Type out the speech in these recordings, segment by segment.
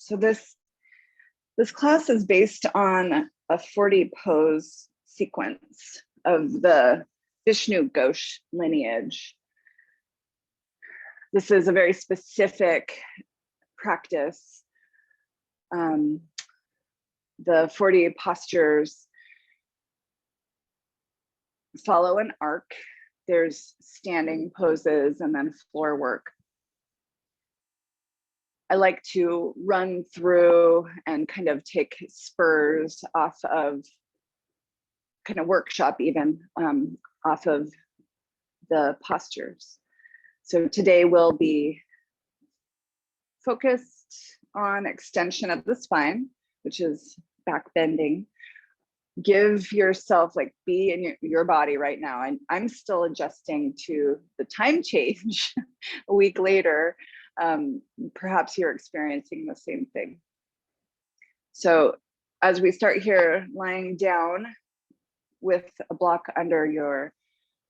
So this class is based on a 40 pose sequence of the Vishnu Ghosh lineage. This is a very specific practice. The 40 postures follow an arc. There's standing poses and then floor work. I like to run through and kind of take spurs off of, kind of workshop even, off of the postures. So today we'll be focused on extension of the spine, which is back bending. Give yourself, like, be in your body right now. And I'm still adjusting to the time change a week later. Perhaps you're experiencing the same thing. So as we start here, lying down with a block under your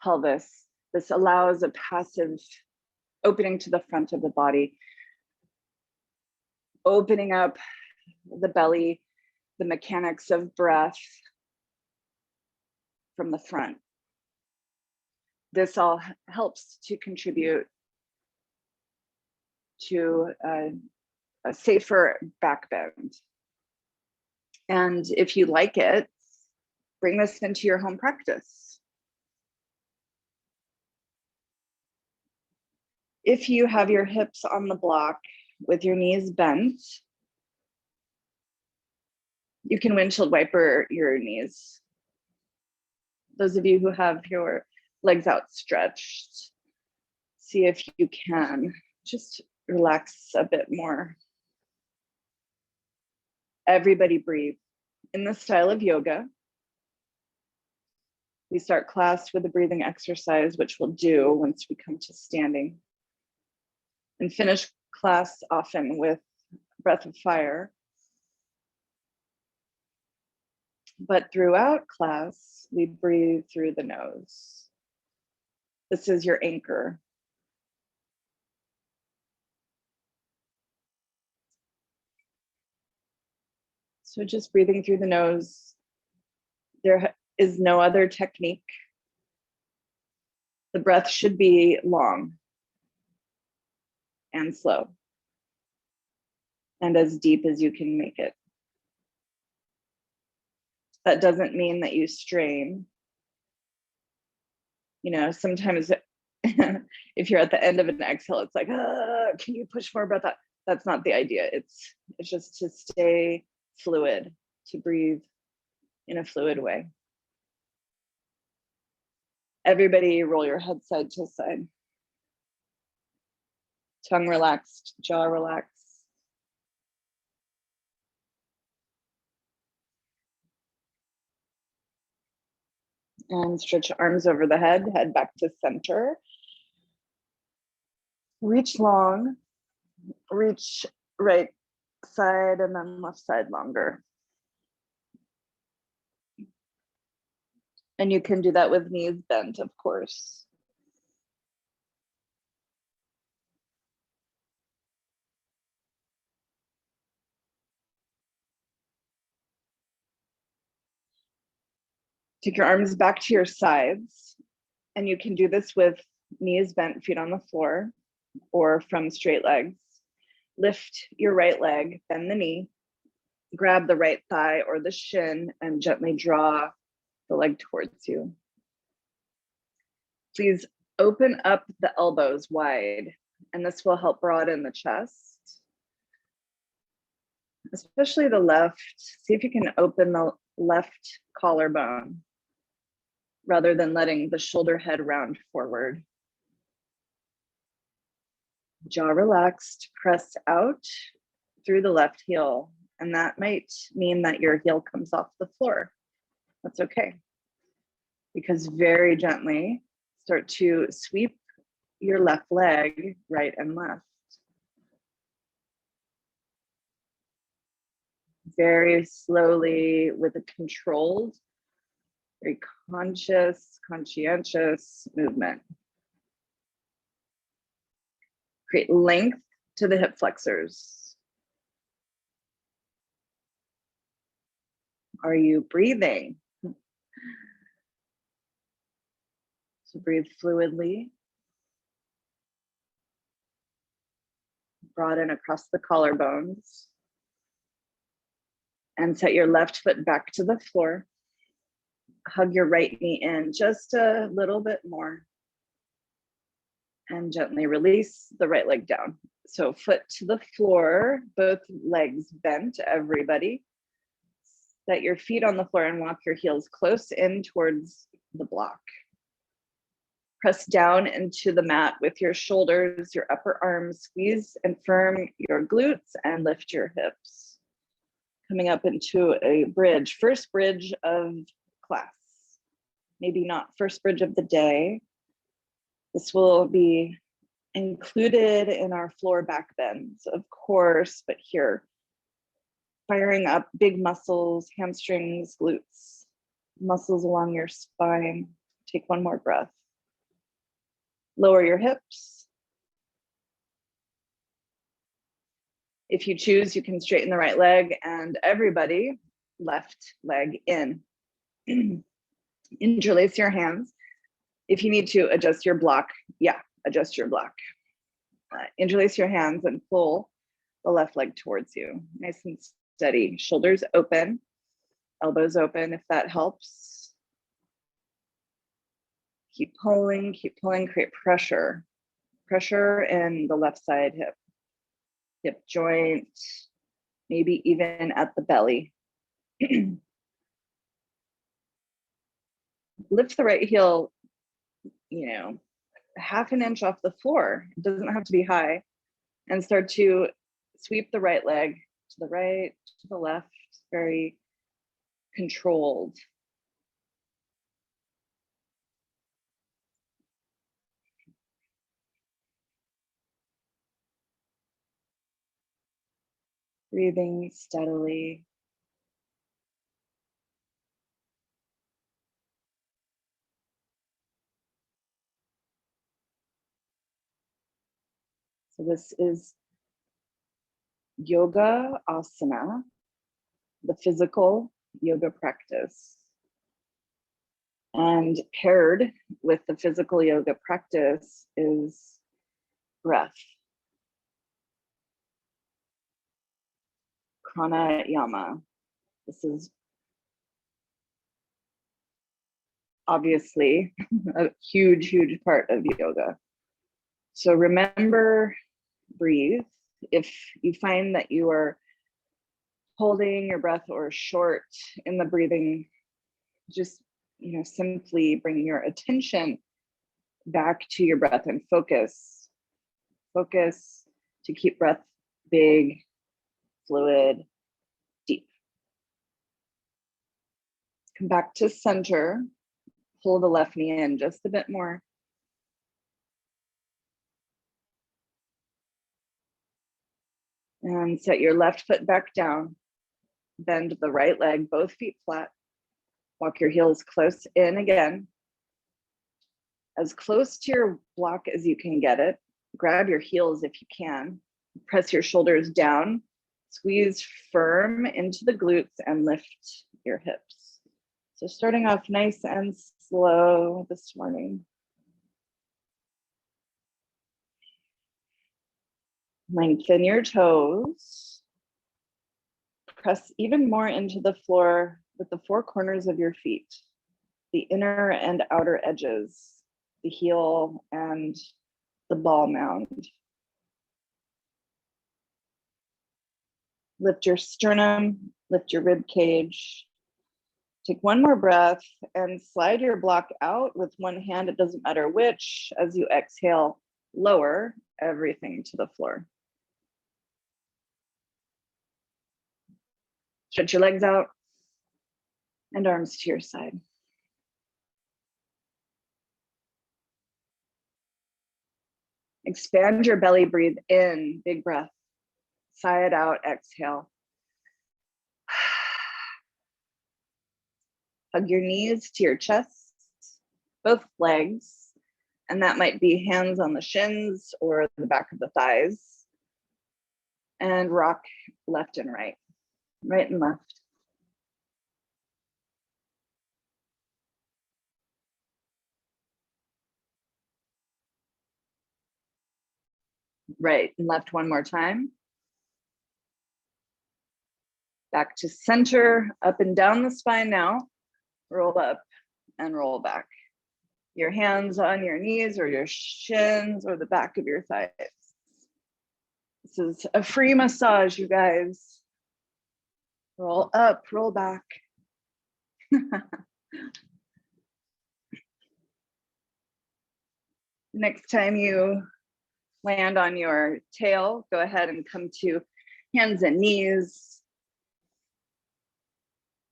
pelvis, this allows a passive opening to the front of the body, opening up the belly, the mechanics of breath from the front. This all helps to contribute to a safer back bend. And if you like it, bring this into your home practice. If you have your hips on the block with your knees bent, you can windshield wiper your knees. Those of you who have your legs outstretched, see if you can just relax a bit more. Everybody breathe. In this style of yoga, we start class with a breathing exercise, which we'll do once we come to standing, and finish class often with breath of fire. But throughout class, we breathe through the nose. This is your anchor. So just breathing through the nose. There is no other technique. The breath should be long and slow and as deep as you can make it. That doesn't mean that you strain. You know, sometimes if you're at the end of an exhale, it's like, can you push more breath out? That's not the idea. It's just to stay fluid, to breathe in a fluid way. Everybody roll your head side to side. Tongue relaxed, jaw relaxed. And stretch arms over the head back to center. Reach long, reach right side and then left side longer. And you can do that with knees bent, of course. Take your arms back to your sides, and you can do this with knees bent, feet on the floor, or from straight legs. Lift your right leg, bend the knee, grab the right thigh or the shin, and gently draw the leg towards you. Please open up the elbows wide, and this will help broaden the chest, especially the left. See if you can open the left collarbone rather than letting the shoulder head round forward. Jaw relaxed, press out through the left heel, and that might mean that your heel comes off the floor. That's okay, because very gently start to sweep your left leg right and left. Very slowly, with a controlled, very conscientious movement. Create length to the hip flexors. Are you breathing? So breathe fluidly. Broaden across the collarbones. And set your left foot back to the floor. Hug your right knee in just a little bit more. And gently release the right leg down. So foot to the floor, both legs bent, everybody. Set your feet on the floor and walk your heels close in towards the block. Press down into the mat with your shoulders, your upper arms, squeeze and firm your glutes and lift your hips. Coming up into a bridge, first bridge of class. Maybe not first bridge of the day. This will be included in our floor back bends, of course, but here, firing up big muscles, hamstrings, glutes, muscles along your spine. Take one more breath. Lower your hips. If you choose, you can straighten the right leg, and everybody, left leg in. Interlace your hands. If you need to adjust your block, adjust your block. Interlace your hands and pull the left leg towards you. Nice and steady. Shoulders open, elbows open if that helps. Keep pulling, create pressure. Pressure in the left side hip joint, maybe even at the belly. Lift the right heel, half an inch off the floor. It doesn't have to be high. And start to sweep the right leg to the right, to the left, very controlled. Breathing steadily. So this is yoga asana, the physical yoga practice. And paired with the physical yoga practice is breath. Pranayama. This is obviously a huge part of yoga. So remember, breathe. If you find that you are holding your breath or short in the breathing, just simply bring your attention back to your breath and focus to keep breath big, fluid, deep. Come back to center. Pull the left knee in just a bit more. And set your left foot back down. Bend the right leg, both feet flat. Walk your heels close in again. As close to your block as you can get it. Grab your heels if you can. Press your shoulders down. Squeeze firm into the glutes and lift your hips. So starting off nice and slow this morning. Lengthen your toes. Press even more into the floor with the four corners of your feet, the inner and outer edges, the heel and the ball mound. Lift your sternum, lift your rib cage. Take one more breath and slide your block out with one hand, it doesn't matter which. As you exhale, lower everything to the floor. Stretch your legs out and arms to your side. Expand your belly, breathe in, big breath. Sigh it out, exhale. Hug your knees to your chest, both legs, and that might be hands on the shins or the back of the thighs. And rock left and right, right and left. right and left one more time. Back to center, up and down the spine now. Roll up and roll back. Your hands on your knees or your shins or the back of your thighs. This is a free massage, you guys. Roll up, roll back. Next time you land on your tail, go ahead and come to hands and knees.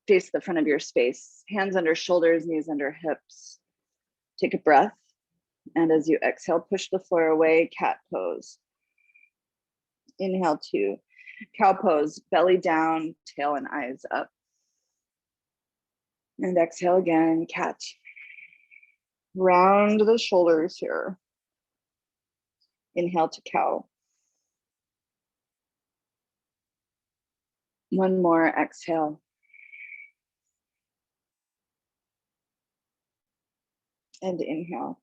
Face the front of your space. Hands under shoulders, knees under hips. Take a breath. And as you exhale, push the floor away, cat pose. Inhale to cow pose, belly down, tail and eyes up. And exhale again, cat. Round the shoulders here. Inhale to cow. One more, exhale. And inhale.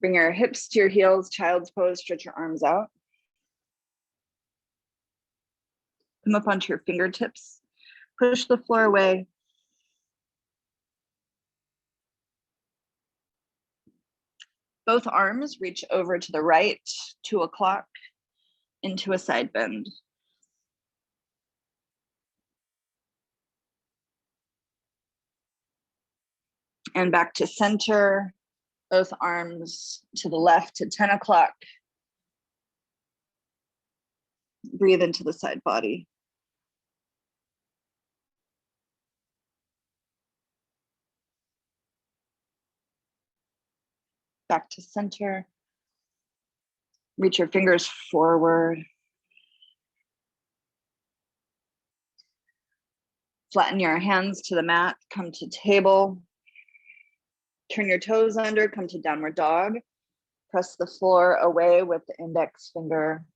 Bring your hips to your heels, child's pose, stretch your arms out. Come up onto your fingertips. Push the floor away. Both arms reach over to the right, 2 o'clock, into a side bend. And back to center, both arms to the left to 10 o'clock. Breathe into the side body. Back to center. Reach your fingers forward. Flatten your hands to the mat, come to table. Turn your toes under, come to downward dog. Press the floor away with the index finger,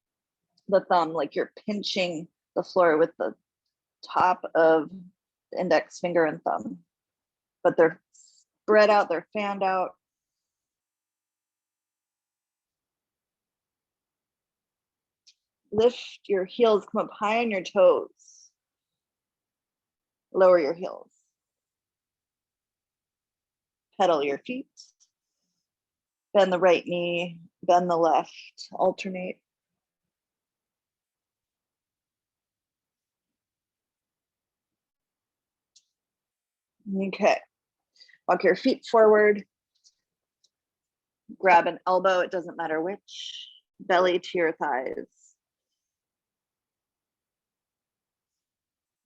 the thumb, like you're pinching the floor with the top of the index finger and thumb. But they're spread out, they're fanned out. Lift your heels, come up high on your toes. Lower your heels. Pedal your feet. Bend the right knee, bend the left, alternate. Okay, walk your feet forward. Grab an elbow, it doesn't matter which. Belly to your thighs.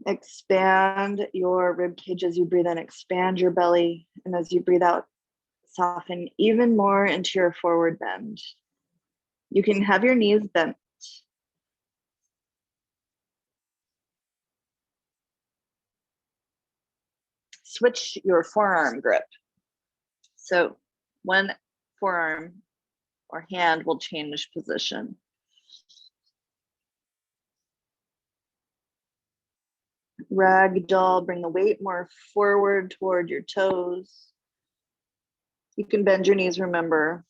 Expand your rib cage as you breathe in, expand your belly. And as you breathe out, soften even more into your forward bend. You can have your knees bent. Switch your forearm grip. So one forearm or hand will change position. Ragdoll, bring the weight more forward toward your toes. You can bend your knees, remember.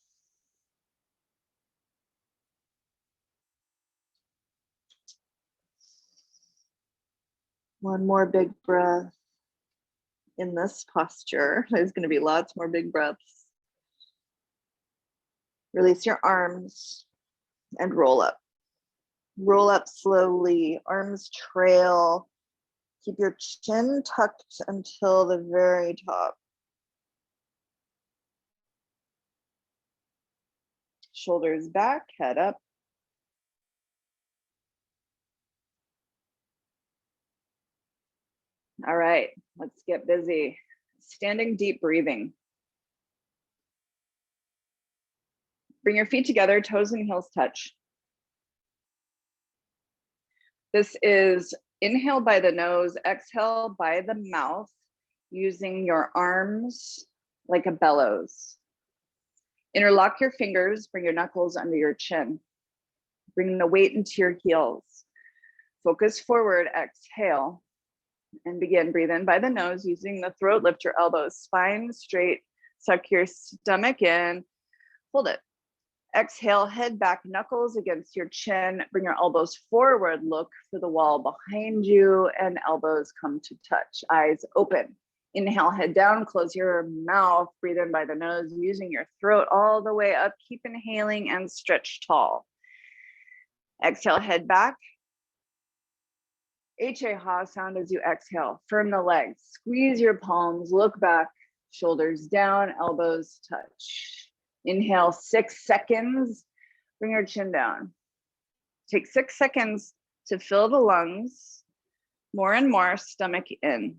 One more big breath in this posture. There's going to be lots more big breaths. Release your arms and roll up. Roll up slowly, arms trail. Keep your chin tucked until the very top. Shoulders back, head up. All right, let's get busy. Standing deep breathing. Bring your feet together, toes and heels touch. This is inhale by the nose, exhale by the mouth, using your arms like a bellows. Interlock your fingers, bring your knuckles under your chin. Bring the weight into your heels. Focus forward, exhale, and begin. Breathe in by the nose, using the throat, lift your elbows, spine straight, Suck your stomach in, hold it. Exhale, head back, knuckles against your chin. Bring your elbows forward, look for the wall behind you, and elbows come to touch. Eyes open. Inhale, head down, close your mouth, breathe in by the nose, using your throat all the way up. Keep inhaling and stretch tall. Exhale, head back. Ha sound as you exhale. Firm the legs, squeeze your palms, look back, shoulders down, elbows touch. Inhale, 6 seconds, bring your chin down. Take 6 seconds to fill the lungs, more and more, stomach in.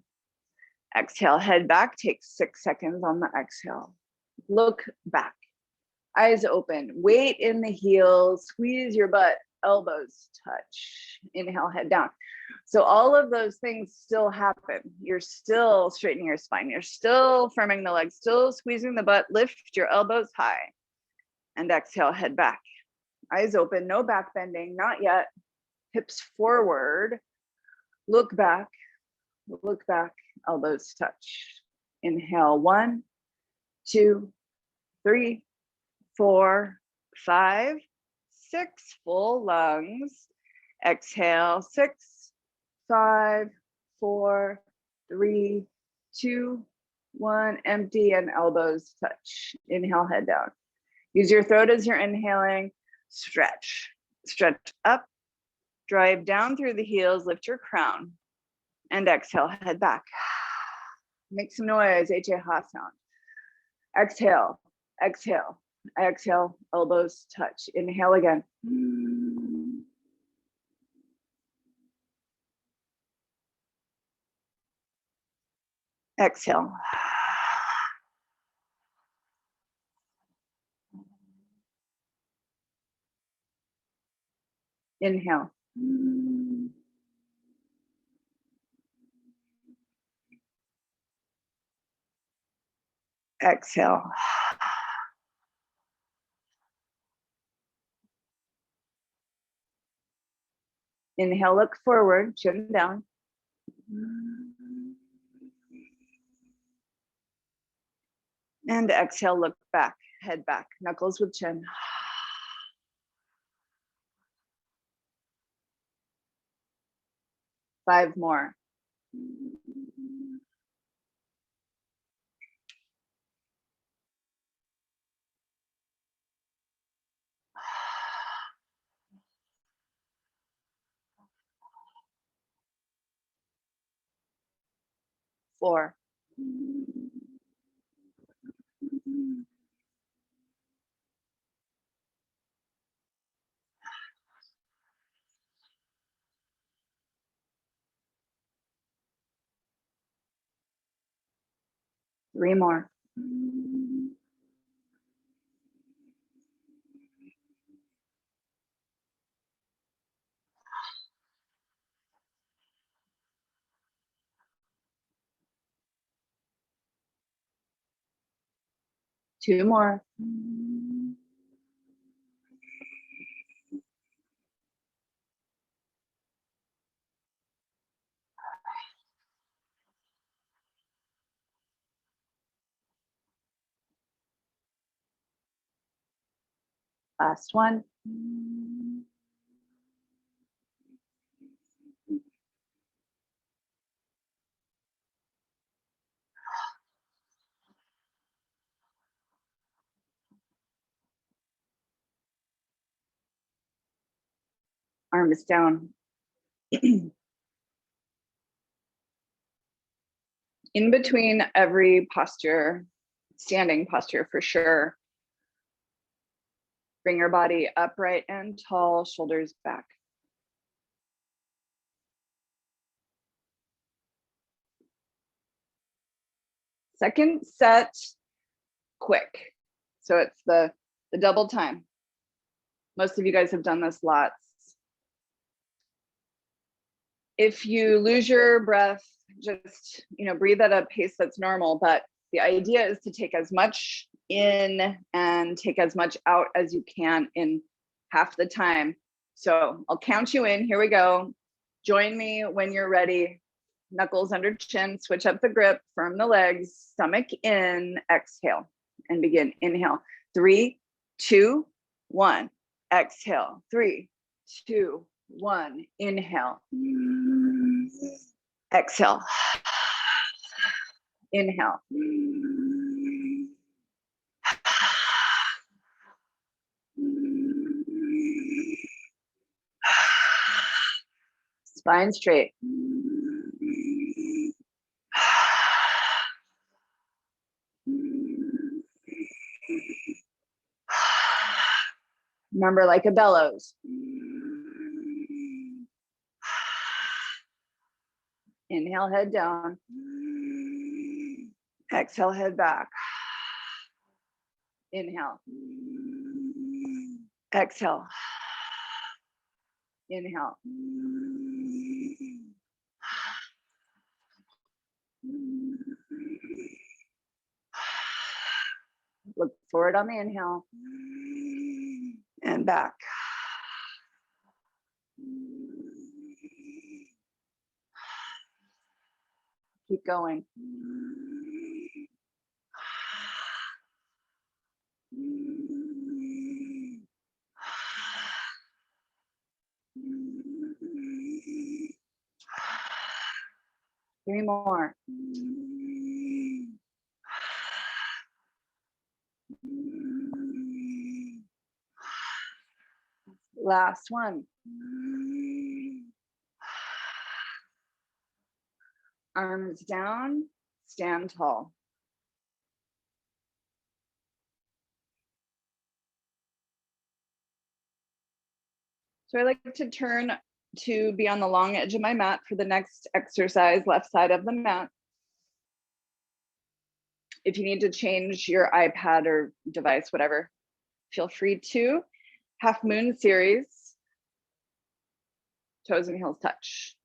Exhale, head back, take 6 seconds on the exhale. Look back, eyes open, weight in the heels, squeeze your butt, elbows touch. Inhale, head down. So all of those things still happen. You're still straightening your spine. You're still firming the legs, still squeezing the butt. Lift your elbows high and exhale, head back. Eyes open, no back bending, not yet. Hips forward, look back, elbows touch. Inhale, 1, 2, 3, 4, 5, 6, full lungs. Exhale, 6, 5, 4, 3, 2, 1, empty and elbows touch. Inhale, head down. Use your throat as you're inhaling. Stretch, stretch up, drive down through the heels, lift your crown, and exhale, head back. Make some noise, Ha sound. Exhale, exhale, exhale, elbows touch. Inhale again. Exhale. Inhale. Exhale. Inhale, look forward, chin down. And exhale, look back, head back, knuckles with chin. 5 more. 4. 3 more. 2 more. Last one. Arm is down. In between every posture, standing posture for sure, bring your body upright and tall, shoulders back. Second set, quick. So it's the double time. Most of you guys have done this lots. If you lose your breath, just breathe at a pace that's normal, but the idea is to take as much in and take as much out as you can in half the time. So I'll count you in. Here we go. Join me when you're ready. Knuckles under chin, switch up the grip, firm the legs, stomach in, exhale, and begin. Inhale. 3, 2, 1. Exhale. 3, 2, 1. Inhale. Exhale. Inhale. Spine straight. Remember, like a bellows. Inhale, head down. Exhale, head back. Inhale. Exhale. Inhale. Look forward on the inhale and back. Keep going. Three more. Last one. Arms down, stand tall. So I like to turn to be on the long edge of my mat for the next exercise, left side of the mat. If you need to change your iPad or device, whatever, feel free to. Half moon series, toes and heels touch.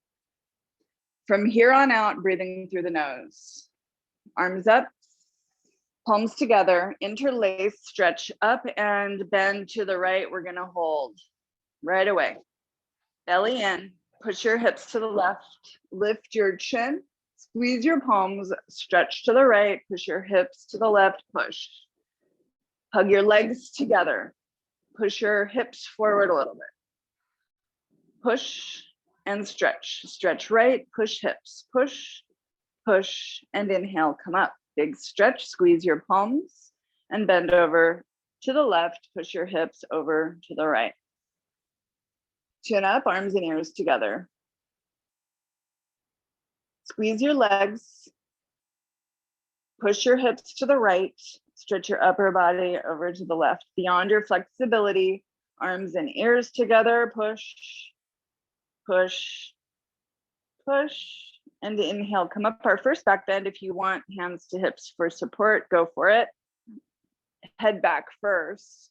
From here on out, breathing through the nose. Arms up, palms together, interlace, stretch up and bend to the right. We're gonna hold right away. Belly in, push your hips to the left, lift your chin, squeeze your palms, stretch to the right, push your hips to the left, push. Hug your legs together, push your hips forward a little bit. Push and stretch, stretch right, push hips, push, push, and inhale, come up. Big stretch, squeeze your palms and bend over to the left, push your hips over to the right. Chin up, arms and ears together. Squeeze your legs, push your hips to the right, stretch your upper body over to the left. Beyond your flexibility, arms and ears together, push, push, push, and inhale, come up. Our first back bend. If you want hands to hips for support, go for it. Head back first.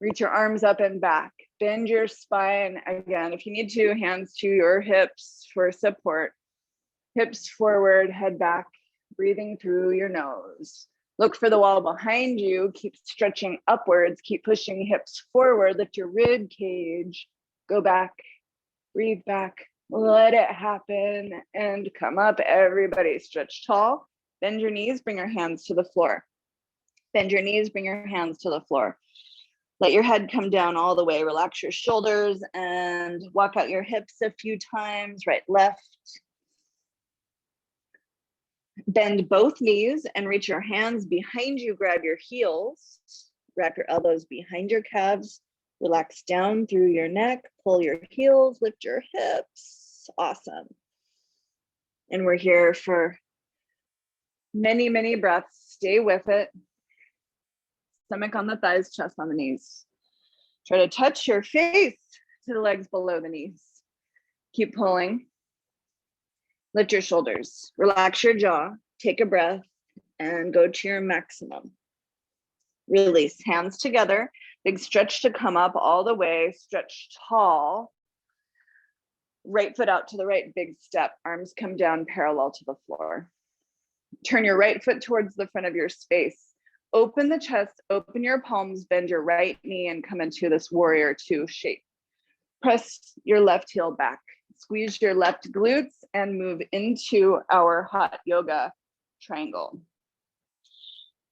Reach your arms up and back. Bend your spine again. If you need to, hands to your hips for support. Hips forward, head back, breathing through your nose. Look for the wall behind you. Keep stretching upwards. Keep pushing hips forward. Lift your rib cage. Go back, breathe back. Let it happen and come up. Everybody stretch tall. Bend your knees, bring your hands to the floor. Bend your knees, bring your hands to the floor. Let your head come down all the way. Relax your shoulders and walk out your hips a few times, right, left. Bend both knees and reach your hands behind you. Grab your heels. Wrap your elbows behind your calves. Relax down through your neck. Pull your heels, lift your hips. Awesome. And we're here for many, many breaths. Stay with it. Stomach on the thighs, chest on the knees. Try to touch your face to the legs below the knees. Keep pulling. Lift your shoulders. Relax your jaw. Take a breath and go to your maximum. Release. Hands together. Big stretch to come up all the way. Stretch tall. Right foot out to the right. Big step. Arms come down parallel to the floor. Turn your right foot towards the front of your space. Open the chest, open your palms, bend your right knee and come into this warrior two shape. Press your left heel back. squeeze your left glutes and move into our hot yoga triangle.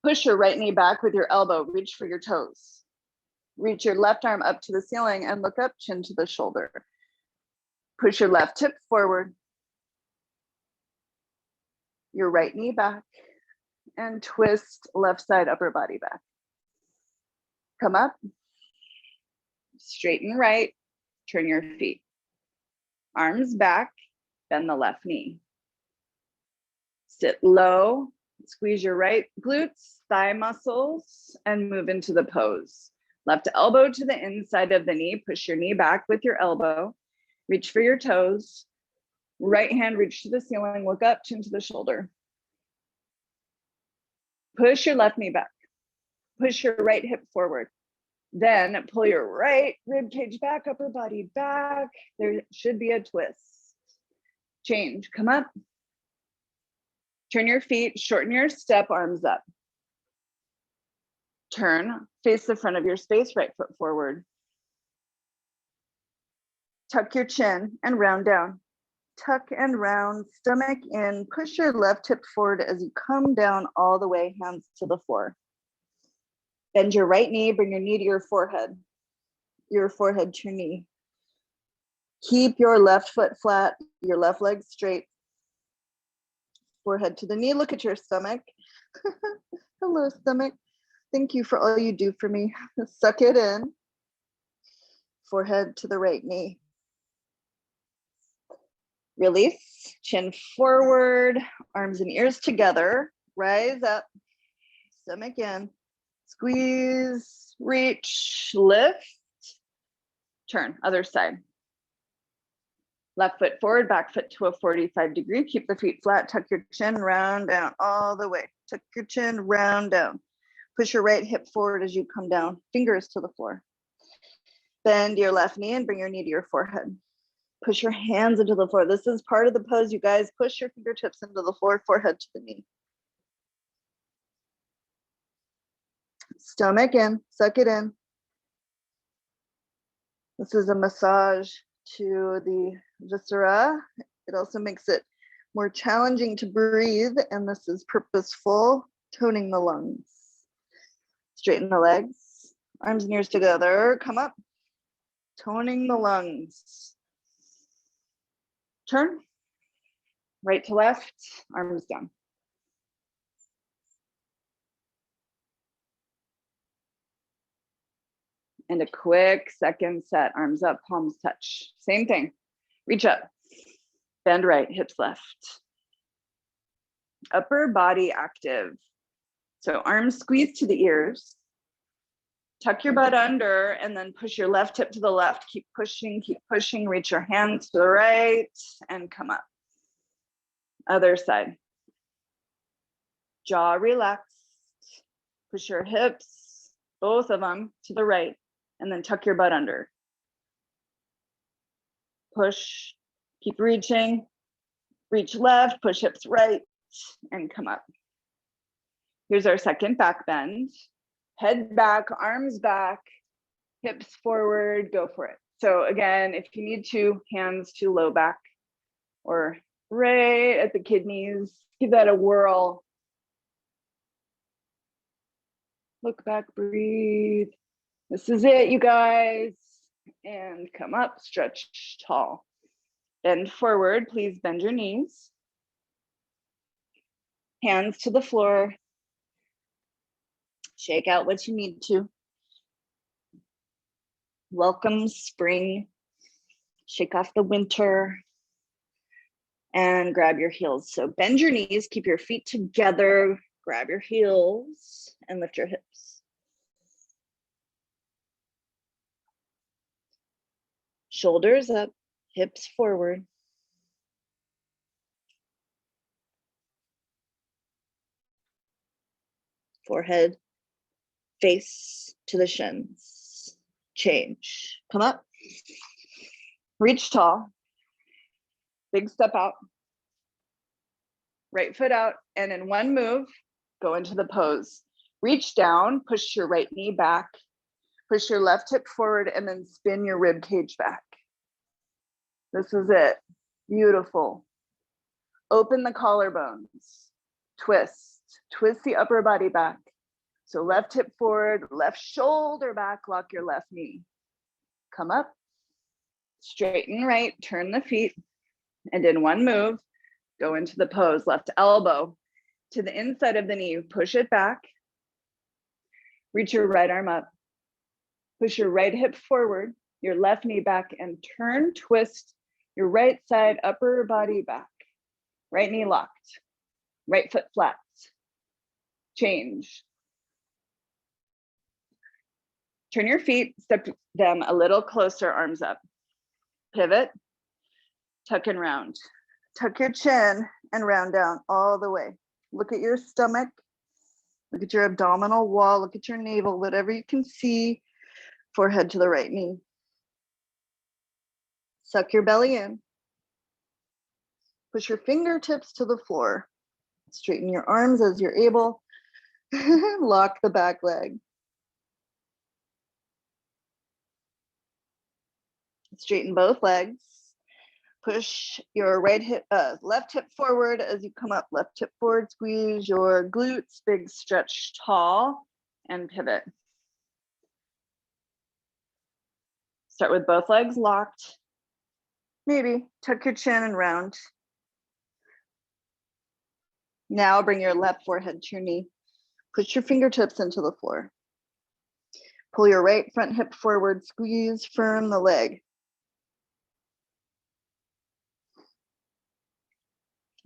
Push your right knee back with your elbow, reach for your toes. Reach your left arm up to the ceiling and look up, chin to the shoulder. Push your left hip forward. Your right knee back and twist left side upper body back. Come up, straighten right, turn your feet. Arms back, bend the left knee. Sit low, squeeze your right glutes, thigh muscles, and move into the pose. Left elbow to the inside of the knee, push your knee back with your elbow, reach for your toes. Right hand reach to the ceiling, look up, chin to the shoulder. Push your left knee back, push your right hip forward. Then pull your right rib cage back, upper body back. There should be a twist. Change, come up. Turn your feet, shorten your step, arms up. Turn, face the front of your space, right foot forward. Tuck your chin and round down. Tuck and round, stomach in. Push your left hip forward as you come down all the way, hands to the floor. Bend your right knee, bring your knee to your forehead to your knee. Keep your left foot flat, your left leg straight. Forehead to the knee, look at your stomach. Hello, stomach. Thank you for all you do for me. Suck it in. Forehead to the right knee. Release, chin forward, arms and ears together. Rise up, stomach in. Squeeze, reach, lift, turn, other side. Left foot forward, back foot to a 45-degree. Keep the feet flat, tuck your chin, round down all the way. Tuck your chin, round down. Push your right hip forward as you come down, fingers to the floor. Bend your left knee and bring your knee to your forehead. Push your hands into the floor. This is part of the pose, you guys. Push your fingertips into the floor, forehead to the knee. Stomach in, suck it in. This is a massage to the viscera. It also makes it more challenging to breathe, and this is purposeful, toning the lungs. Straighten the legs, arms and ears together, come up. Toning the lungs. Turn, right to left, arms down. And a quick second set, arms up, palms touch. Same thing, reach up, bend right, hips left. Upper body active. So arms squeeze to the ears. Tuck your butt under and then push your left hip to the left. Keep pushing, reach your hands to the right and come up. Other side. Jaw relaxed. Push your hips, both of them, to the right. And then tuck your butt under. Push, keep reaching, reach left, push hips right, and come up. Here's our second back bend. Head back, arms back, hips forward, go for it. So again, if you need to, hands to low back or right at the kidneys, give that a whirl. Look back, breathe. This is it, you guys. And come up, stretch tall. Bend forward, please bend your knees. Hands to the floor. Shake out what you need to. Welcome spring. Shake off the winter. And grab your heels. So bend your knees, keep your feet together, grab your heels, and lift your hips. Shoulders up, hips forward. Forehead, face to the shins. Change. Come up. Reach tall. Big step out. Right foot out, and in one move, go into the pose. Reach down, push your right knee back, push your left hip forward, and then spin your rib cage back. This is it. Beautiful. Open the collarbones. Twist. Twist the upper body back. So left hip forward, left shoulder back, lock your left knee. Come up. Straighten right, turn the feet. And in one move, go into the pose. Left elbow to the inside of the knee. Push it back. Reach your right arm up. Push your right hip forward, your left knee back, and turn, twist your right side upper body back. Right knee locked, right foot flat. Change. Turn your feet, step them a little closer, arms up. Pivot, tuck and round. Tuck your chin and round down all the way. Look at your stomach. Look at your abdominal wall. Look at your navel, whatever you can see. Forehead to the right knee. Suck your belly in. Push your fingertips to the floor. Straighten your arms as you're able. Lock the back leg. Straighten both legs. Push your left hip forward as you come up. Left hip forward, squeeze your glutes, big stretch tall, and pivot. Start with both legs locked. Maybe tuck your chin and round. Now bring your left forehead to your knee. Push your fingertips into the floor. Pull your right front hip forward, squeeze firm the leg.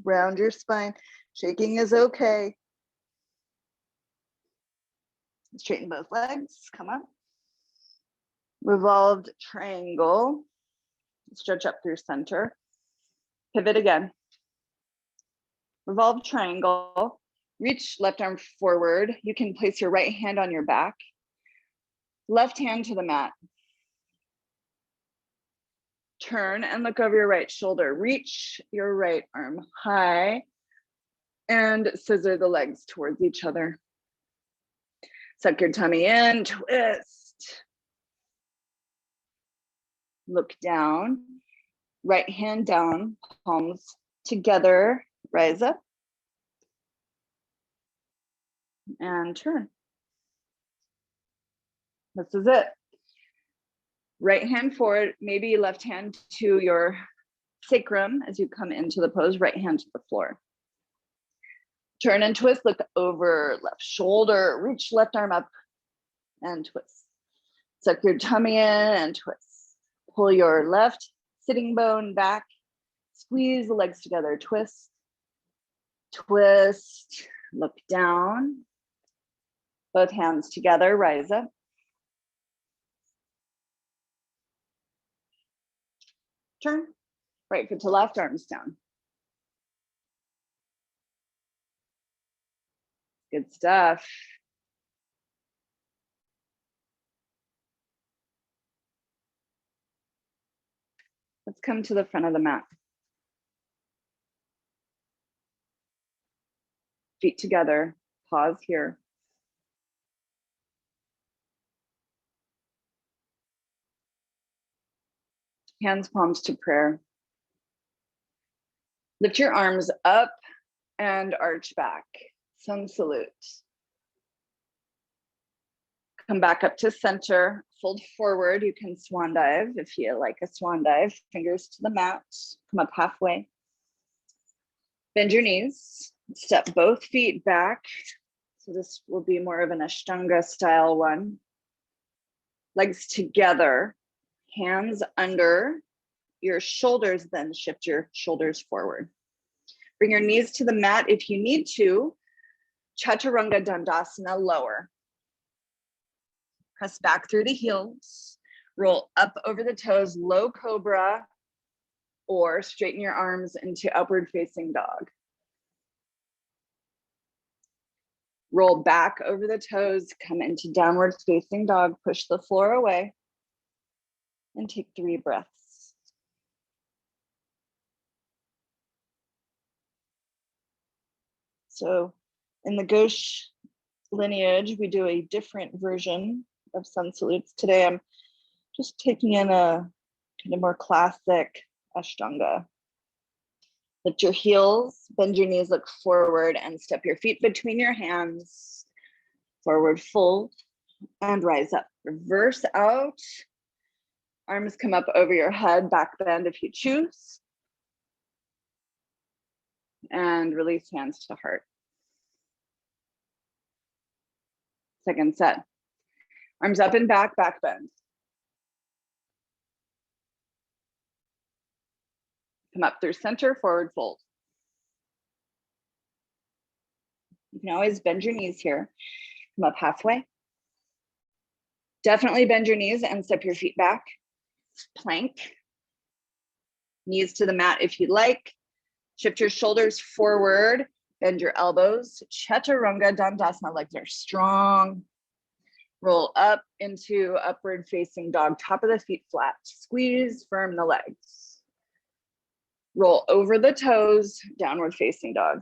Round your spine. Shaking is okay. Straighten both legs, come up. Revolved triangle. Stretch up through center. Pivot again. Revolved triangle. Reach left arm forward. You can place your right hand on your back. Left hand to the mat. Turn and look over your right shoulder. Reach your right arm high and scissor the legs towards each other. Suck your tummy in, twist. Look down, right hand down, palms together, rise up. And turn. This is it. Right hand forward, maybe left hand to your sacrum as you come into the pose, right hand to the floor. Turn and twist, look over left shoulder, reach left arm up and twist. Suck your tummy in and twist. Pull your left sitting bone back, squeeze the legs together, twist, twist, look down, both hands together, rise up. Turn, right foot to left, arms down. Good stuff. Let's come to the front of the mat. Feet together, pause here. Hands, palms to prayer. Lift your arms up and arch back. Sun salute. Come back up to center, fold forward. You can swan dive if you like a swan dive. Fingers to the mat, come up halfway. Bend your knees, step both feet back. So this will be more of an Ashtanga style one. Legs together, hands under your shoulders, then shift your shoulders forward. Bring your knees to the mat if you need to. Chaturanga Dandasana, lower. Press back through the heels. Roll up over the toes, low cobra, or straighten your arms into upward facing dog. Roll back over the toes, come into downward facing dog, push the floor away, and take 3 breaths. So in the Ghosh lineage, we do a different version of sun salutes. Today, I'm just taking in a kind of more classic Ashtanga. Lift your heels, bend your knees, look forward, and step your feet between your hands. Forward fold and rise up. Reverse out. Arms come up over your head, back bend if you choose. And release hands to heart. Second set. Arms up and back, back bend. Come up through center, forward fold. You can always bend your knees here. Come up halfway. Definitely bend your knees and step your feet back. Plank. Knees to the mat if you like. Shift your shoulders forward. Bend your elbows. Chaturanga Dandasana, legs are strong. Roll up into upward facing dog, top of the feet flat. Squeeze firm the legs. Roll over the toes, downward facing dog.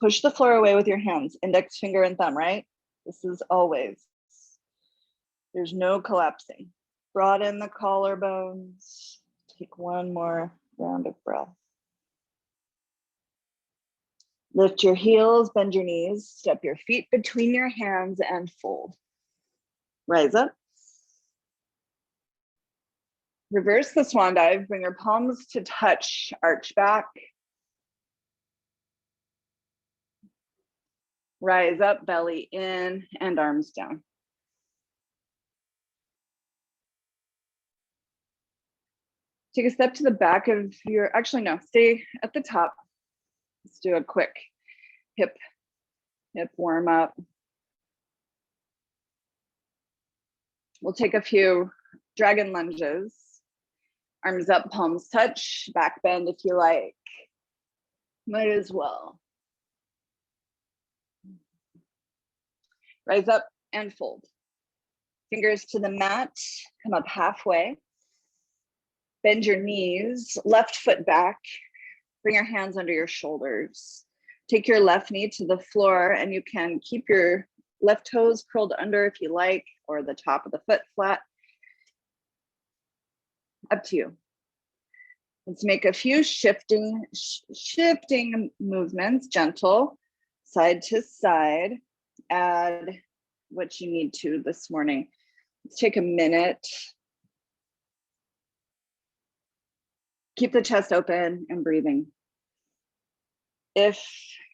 Push the floor away with your hands, index finger and thumb, right? This is always. There's no collapsing. Broaden the collarbones. Take one more round of breath. Lift your heels, bend your knees, step your feet between your hands and fold. Rise up. Reverse the swan dive, bring your palms to touch, arch back. Rise up, belly in and arms down. Take a step to the back of your, actually no, stay at the top. Let's do a quick hip warm up. We'll take a few dragon lunges. Arms up, palms touch, back bend if you like. Might as well. Rise up and fold. Fingers to the mat, come up halfway. Bend your knees, left foot back. Bring your hands under your shoulders. Take your left knee to the floor and you can keep your left toes curled under if you like, or the top of the foot flat. Up to you. Let's make a few shifting movements, gentle, side to side. Add what you need to this morning. Let's take a minute. Keep the chest open and breathing. If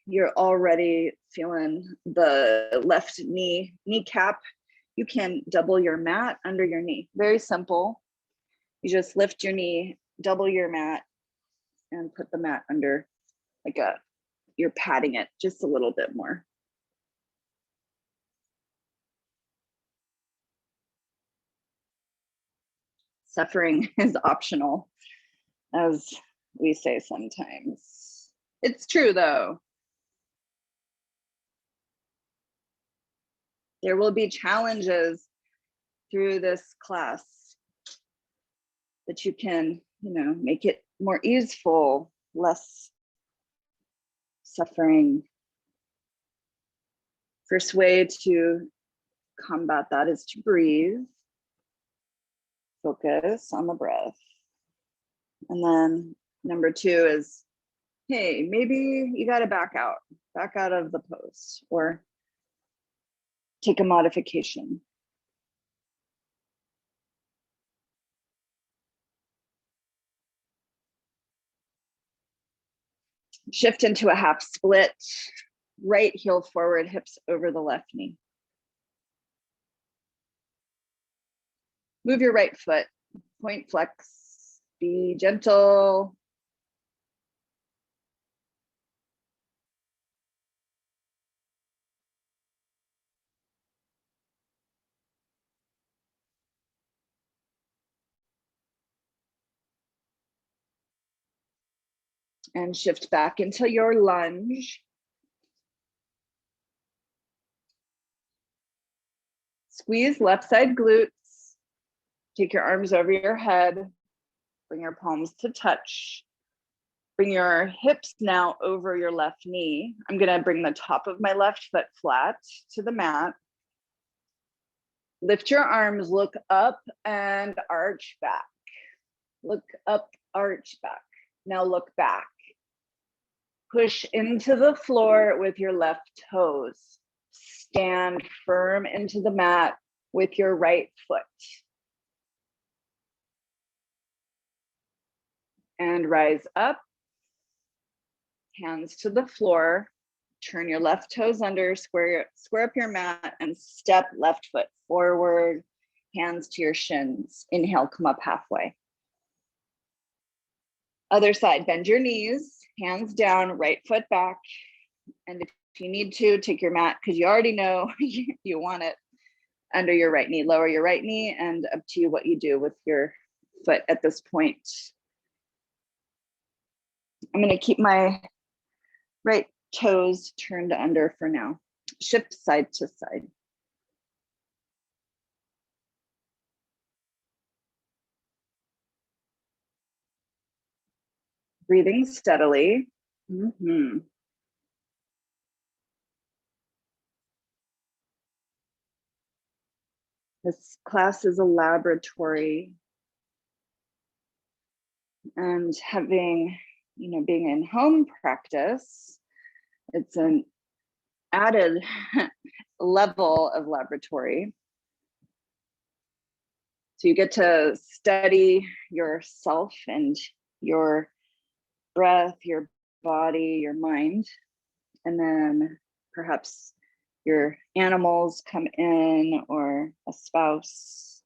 you're already feeling the left kneecap, you can double your mat under your knee. Very simple. You just lift your knee, double your mat, and put the mat under like you're patting it just a little bit more. Suffering is optional, as we say sometimes. It's true though. There will be challenges through this class that you can, make it more easeful, less suffering. First way to combat that is to breathe. Focus on the breath. And then number two is, hey, maybe you got to back out of the pose or take a modification. Shift into a half split, right heel forward, hips over the left knee. Move your right foot, point flex, be gentle. And shift back into your lunge. Squeeze left side glutes. Take your arms over your head. Bring your palms to touch. Bring your hips now over your left knee. I'm gonna bring the top of my left foot flat to the mat. Lift your arms, look up and arch back. Look up, arch back. Now look back. Push into the floor with your left toes. Stand firm into the mat with your right foot. And rise up. Hands to the floor. Turn your left toes under, square up your mat and step left foot forward, hands to your shins. Inhale, come up halfway. Other side, bend your knees, hands down, right foot back. And if you need to, take your mat, because you already know you want it, under your right knee. Lower your right knee, and up to you what you do with your foot at this point. I'm going to keep my right toes turned under for now. Shift side to side. Breathing steadily. This class is a laboratory, and having, being in home practice, it's an added level of laboratory. So you get to study yourself and your breath, your body, your mind, and then perhaps your animals come in, or a spouse,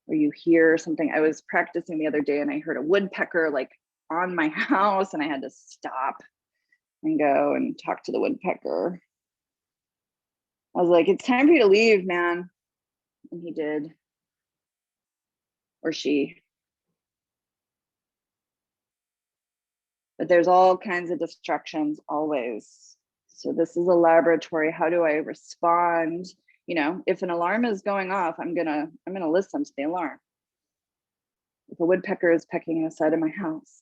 or you hear something. I was practicing the other day and I heard a woodpecker like on my house, and I had to stop and go and talk to the woodpecker. I was like, it's time for you to leave, man. And he did, or she. But there's all kinds of distractions always. So this is a laboratory. How do I respond? If an alarm is going off, I'm gonna listen to the alarm. If a woodpecker is pecking the side of my house.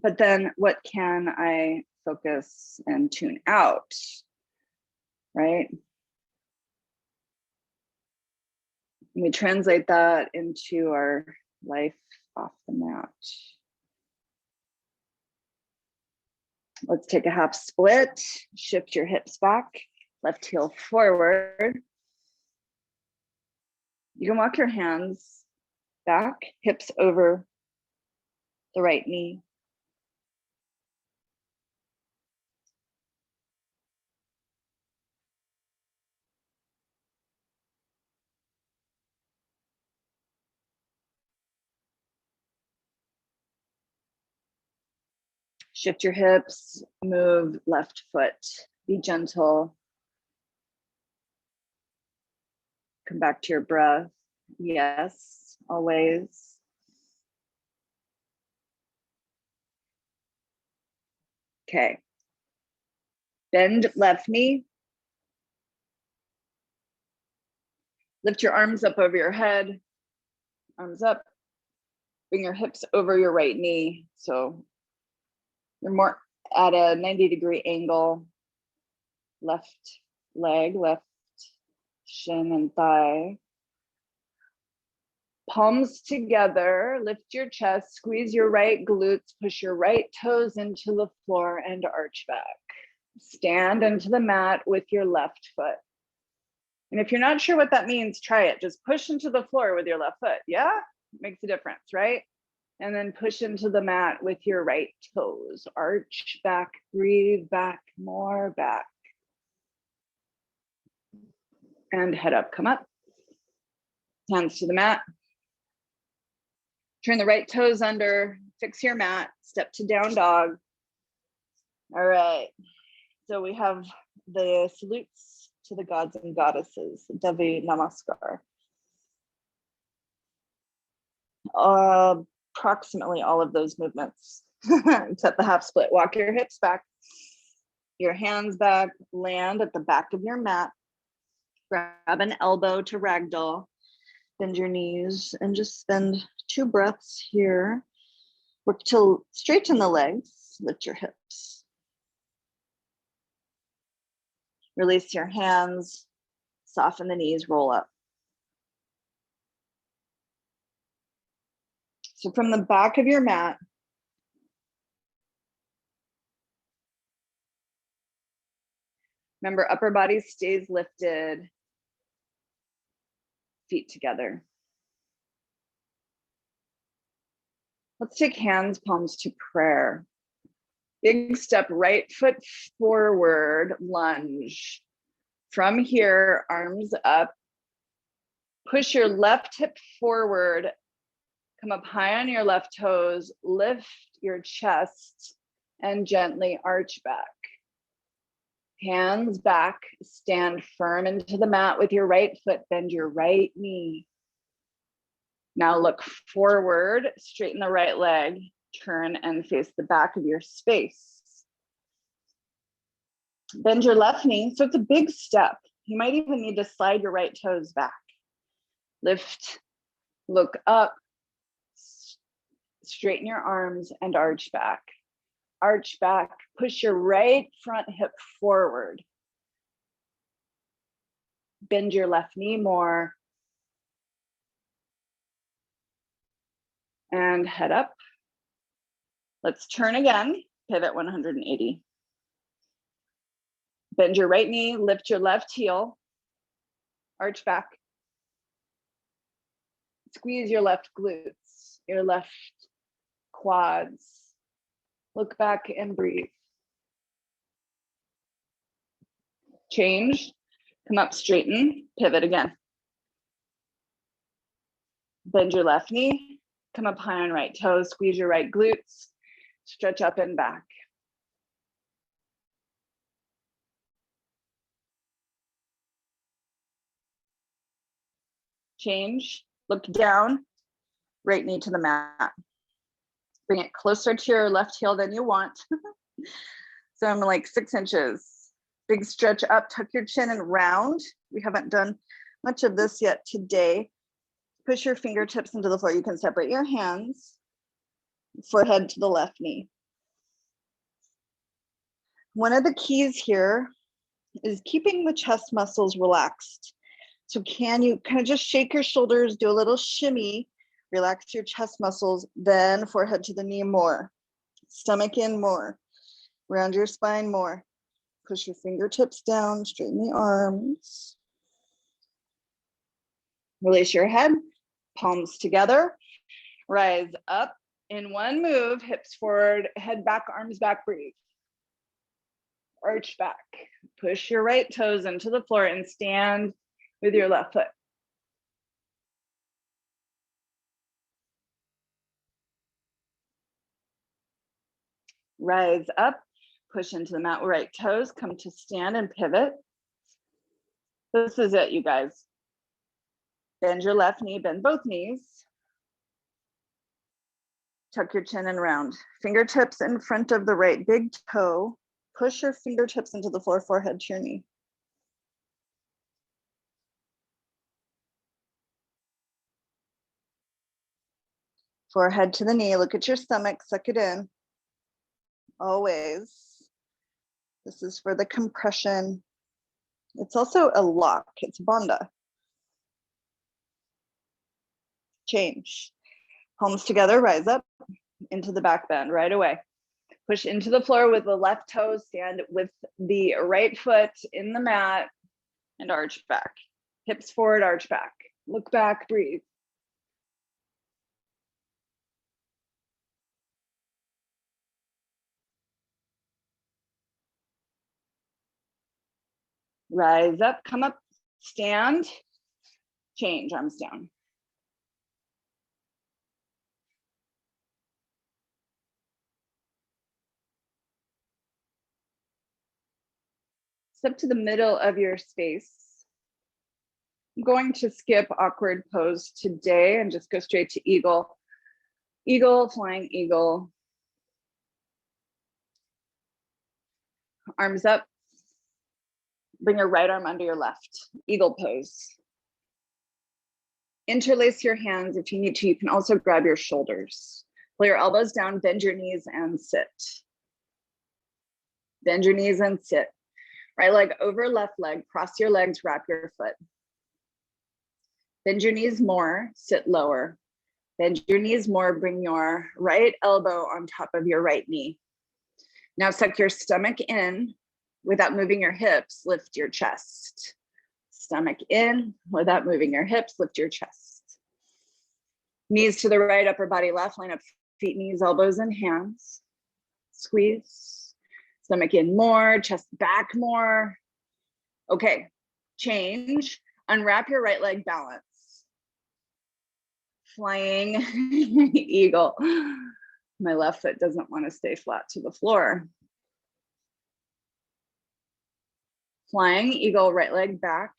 But then what can I focus and tune out, right? And we translate that into our life off the mat. Let's take a half split. Shift your hips back, left heel forward. You can walk your hands back, hips over the right knee. Shift your hips, move left foot, be gentle. Come back to your breath. Yes, always. Okay. Bend left knee. Lift your arms up over your head. Arms up. Bring your hips over your right knee. So you're more at a 90-degree angle. Left leg, left shin and thigh. Palms together, lift your chest, squeeze your right glutes, push your right toes into the floor and arch back. Stand into the mat with your left foot. And if you're not sure what that means, try it. Just push into the floor with your left foot. Yeah, makes a difference, right? And then push into the mat with your right toes. Arch back, breathe back, more back. And head up, come up. Hands to the mat. Turn the right toes under, fix your mat, step to down dog. All right, so we have the salutes to the gods and goddesses, Devi Namaskar. Approximately all of those movements, except the half split. Walk your hips back, your hands back, land at the back of your mat, grab an elbow to ragdoll, bend your knees, and just spend 2 breaths here. Work to straighten the legs, lift your hips. Release your hands, soften the knees, roll up. So from the back of your mat, remember upper body stays lifted, feet together. Let's take hands, palms to prayer. Big step, right foot forward, lunge. From here, arms up. Push your left hip forward. Come up high on your left toes. Lift your chest and gently arch back. Hands back, stand firm into the mat with your right foot, bend your right knee. Now look forward, straighten the right leg, turn and face the back of your space. Bend your left knee, so it's a big step. You might even need to slide your right toes back. Lift, look up, straighten your arms and arch back. Arch back, push your right front hip forward. Bend your left knee more. And head up. Let's turn again, pivot 180. Bend your right knee, lift your left heel, arch back. Squeeze your left glutes, your left quads. Look back and breathe. Change, come up, straighten, pivot again. Bend your left knee, come up high on right toes, squeeze your right glutes, stretch up and back. Change, look down, right knee to the mat. Bring it closer to your left heel than you want. So I'm like 6 inches. Big stretch up, tuck your chin and round. We haven't done much of this yet today. Push your fingertips into the floor. You can separate your hands, forehead to the left knee. One of the keys here is keeping the chest muscles relaxed. So can you kind of just shake your shoulders, do a little shimmy, relax your chest muscles, then forehead to the knee more. Stomach in more. Round your spine more. Push your fingertips down, straighten the arms. Release your head, palms together. Rise up in one move, hips forward, head back, arms back, breathe. Arch back. Push your right toes into the floor and stand with your left foot. Rise up, push into the mat with right toes, come to stand and pivot. This is it, you guys. Bend your left knee, bend both knees. Tuck your chin and round. Fingertips in front of the right big toe. Push your fingertips into the floor, forehead to your knee. Forehead to the knee, look at your stomach, suck it in. Always. This is for the compression. It's also a lock, it's bandha. Change. Palms together, rise up into the back bend right away. Push into the floor with the left toe, stand with the right foot in the mat and arch back. Hips forward, arch back. Look back, breathe. Rise up, come up, stand, change, arms down. Step to the middle of your space. I'm going to skip awkward pose today and just go straight to eagle. Eagle, flying eagle. Arms up. Bring your right arm under your left. Eagle pose. Interlace your hands if you need to. You can also grab your shoulders. Pull your elbows down, bend your knees and sit. Bend your knees and sit. Right leg over left leg, cross your legs, wrap your foot. Bend your knees more, sit lower. Bend your knees more, bring your right elbow on top of your right knee. Now suck your stomach in without moving your hips, lift your chest. Stomach in without moving your hips, lift your chest. Knees to the right, upper body left, line up feet, knees, elbows, and hands. Squeeze. Stomach in more, chest back more. Okay, change. Unwrap your right leg, balance. Flying eagle. My left foot doesn't want to stay flat to the floor. Flying eagle, right leg back.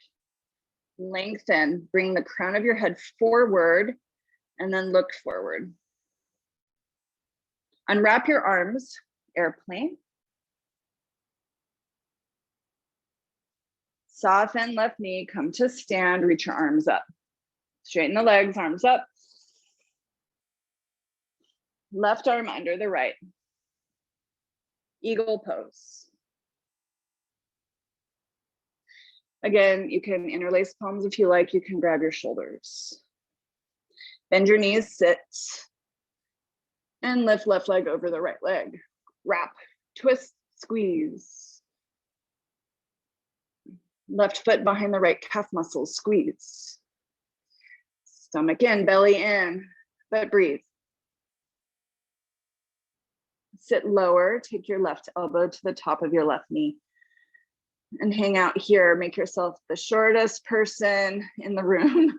Lengthen, bring the crown of your head forward and then look forward. Unwrap your arms, airplane. Soften left knee, come to stand, reach your arms up. Straighten the legs, arms up. Left arm under the right. Eagle pose. Again, you can interlace palms if you like, you can grab your shoulders. Bend your knees, sit. And lift left leg over the right leg. Wrap, twist, squeeze. Left foot behind the right calf muscles, squeeze. Stomach in, belly in, but breathe. Sit lower, take your left elbow to the top of your left knee. And hang out here, make yourself the shortest person in the room.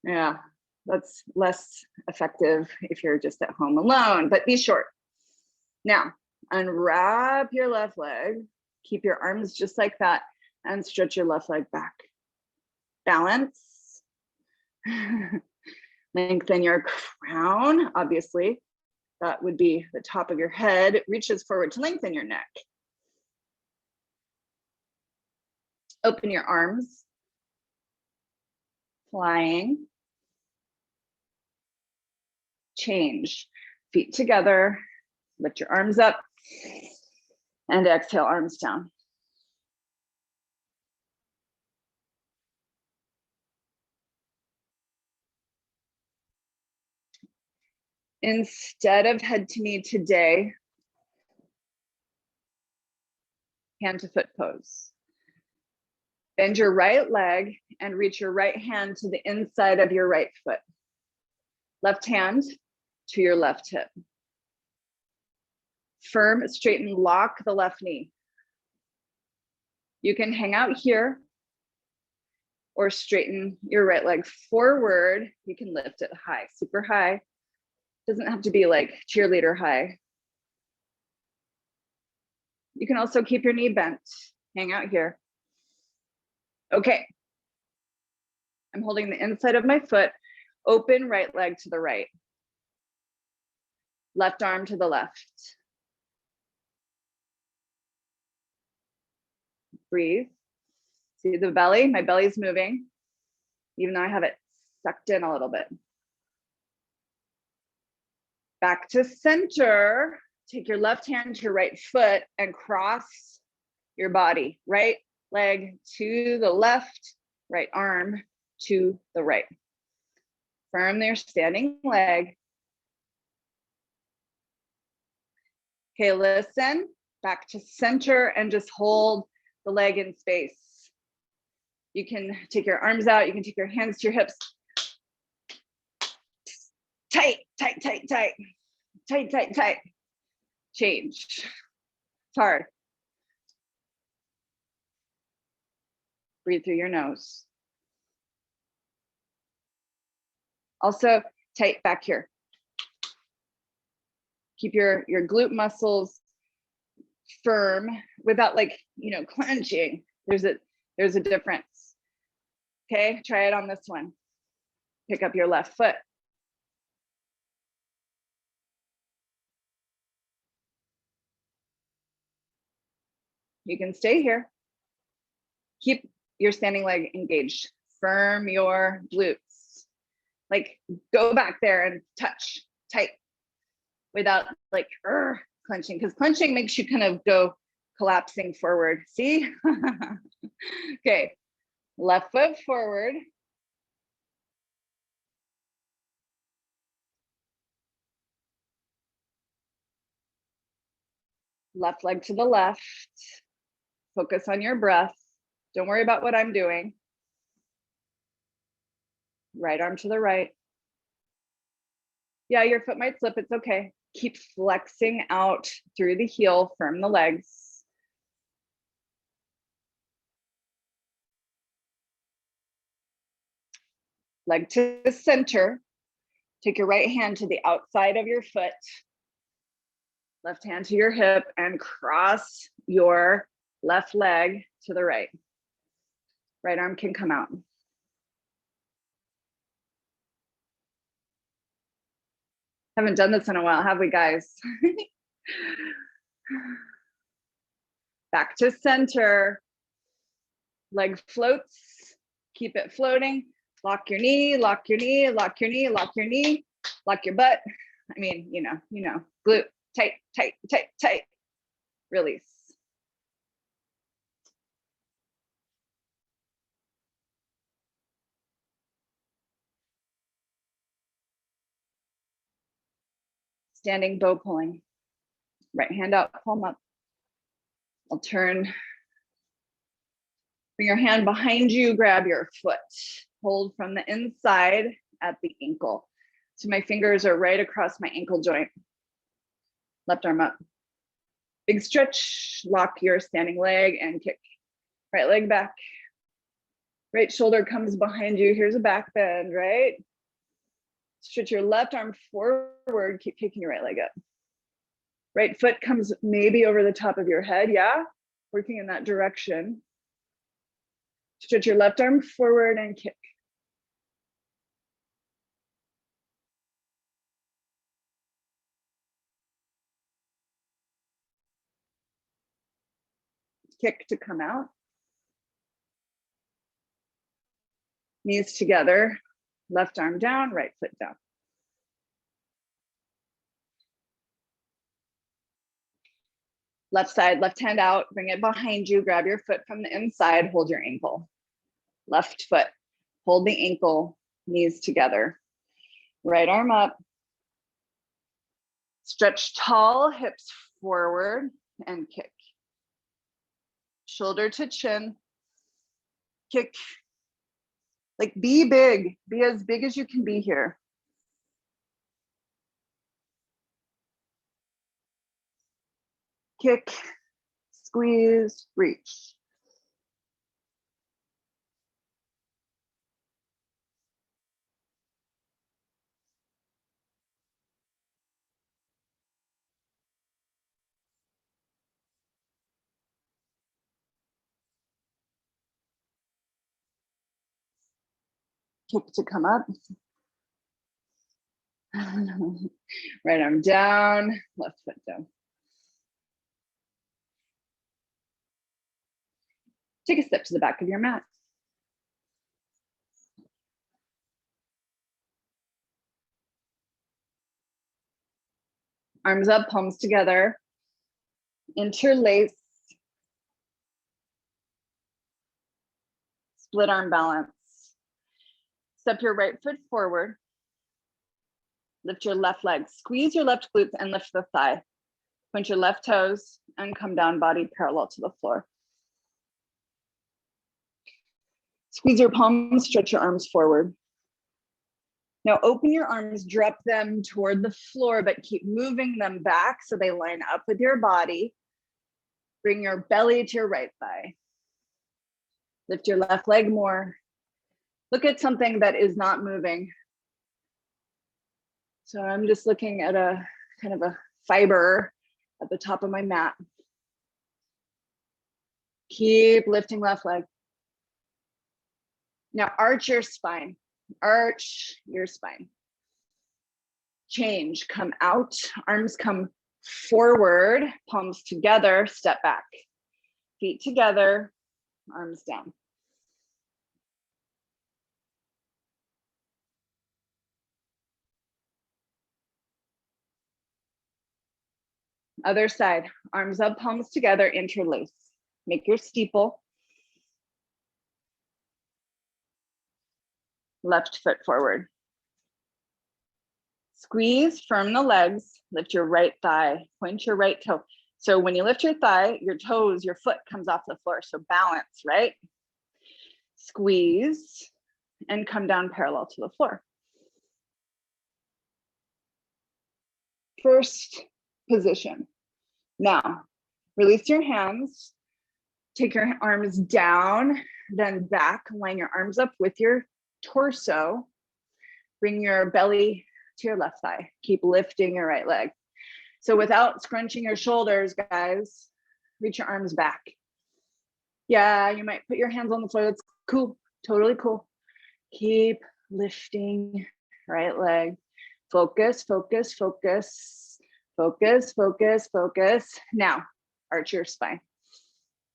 Yeah, that's less effective if you're just at home alone, but be short. Now, unwrap your left leg, keep your arms just like that, and stretch your left leg back. Balance. Lengthen your crown, obviously. That would be the top of your head. It reaches forward to lengthen your neck. Open your arms. Flying. Change. Feet together. Lift your arms up. And exhale, arms down. Instead of head to knee today, hand to foot pose. Bend your right leg and reach your right hand to the inside of your right foot. Left hand to your left hip. Firm, straighten, lock the left knee. You can hang out here or straighten your right leg forward. You can lift it high, super high. Doesn't have to be like cheerleader high. You can also keep your knee bent, hang out here. Okay. I'm holding the inside of my foot, open right leg to the right. Left arm to the left. Breathe. See the belly? My belly's moving, even though I have it sucked in a little bit. Back to center. Take your left hand to your right foot and cross your body. Right leg to the left, right arm to the right. Firm their standing leg. Okay, listen, back to center and just hold the leg in space. You can take your arms out, you can take your hands to your hips. Tight, tight, tight, tight, tight, tight, tight. Change. It's hard. Breathe through your nose. Also tight back here. Keep your glute muscles firm without clenching. There's a difference. Okay, try it on this one. Pick up your left foot. You can stay here. Keep your standing leg engaged. Firm your glutes. Like go back there and touch tight without clenching, because clenching makes you kind of go collapsing forward. See? Okay, left foot forward. Left leg to the left. Focus on your breath. Don't worry about what I'm doing. Right arm to the right. Yeah, your foot might slip, it's okay. Keep flexing out through the heel, firm the legs. Leg to the center. Take your right hand to the outside of your foot. Left hand to your hip and cross your left leg to the right. Right arm can come out. Haven't done this in a while, have we, guys? Back to center. Leg floats. Keep it floating. Lock your knee, lock your knee, lock your knee, lock your knee, lock your butt. I mean, you know, glute, tight, tight, tight, tight. Release. Standing bow pulling. Right hand out, palm up. I'll turn. Bring your hand behind you, grab your foot. Hold from the inside at the ankle. So my fingers are right across my ankle joint. Left arm up. Big stretch, lock your standing leg and kick. Right leg back. Right shoulder comes behind you. Here's a back bend, right? Stretch your left arm forward, keep kicking your right leg up. Right foot comes maybe over the top of your head, yeah? Working in that direction. Stretch your left arm forward and kick. Kick to come out. Knees together, left arm down, right foot down. Left side, left hand out, bring it behind you, grab your foot from the inside, hold your ankle. Left foot, hold the ankle, knees together. Right arm up. Stretch tall, hips forward and kick. Shoulder to chin, kick. Like be big, be as big as you can be here. Kick, squeeze, reach. Kick to come up. Right arm down, left foot down. Take a step to the back of your mat. Arms up, palms together. Interlace. Split arm balance. Step your right foot forward. Lift your left leg. Squeeze your left glutes and lift the thigh. Point your left toes and come down, body parallel to the floor. Squeeze your palms, stretch your arms forward. Now open your arms, drop them toward the floor, but keep moving them back so they line up with your body. Bring your belly to your right thigh. Lift your left leg more. Look at something that is not moving. So I'm just looking at a kind of a fiber at the top of my mat. Keep lifting left leg. Now arch your spine. Arch your spine. Change, come out, arms come forward, palms together, step back. Feet together, arms down. Other side, arms up, palms together, interlace. Make your steeple. Left foot forward. Squeeze, firm the legs, lift your right thigh, point your right toe. So when you lift your thigh, your toes, your foot comes off the floor. So balance, right? Squeeze and come down parallel to the floor. First position. Now, release your hands, take your arms down, then back, line your arms up with your torso, bring your belly to your left thigh, keep lifting your right leg. So without scrunching your shoulders, guys, reach your arms back. Yeah, you might put your hands on the floor, that's cool, totally cool. Keep lifting right leg. Focus, focus, focus, focus, focus, focus. Now, arch your spine.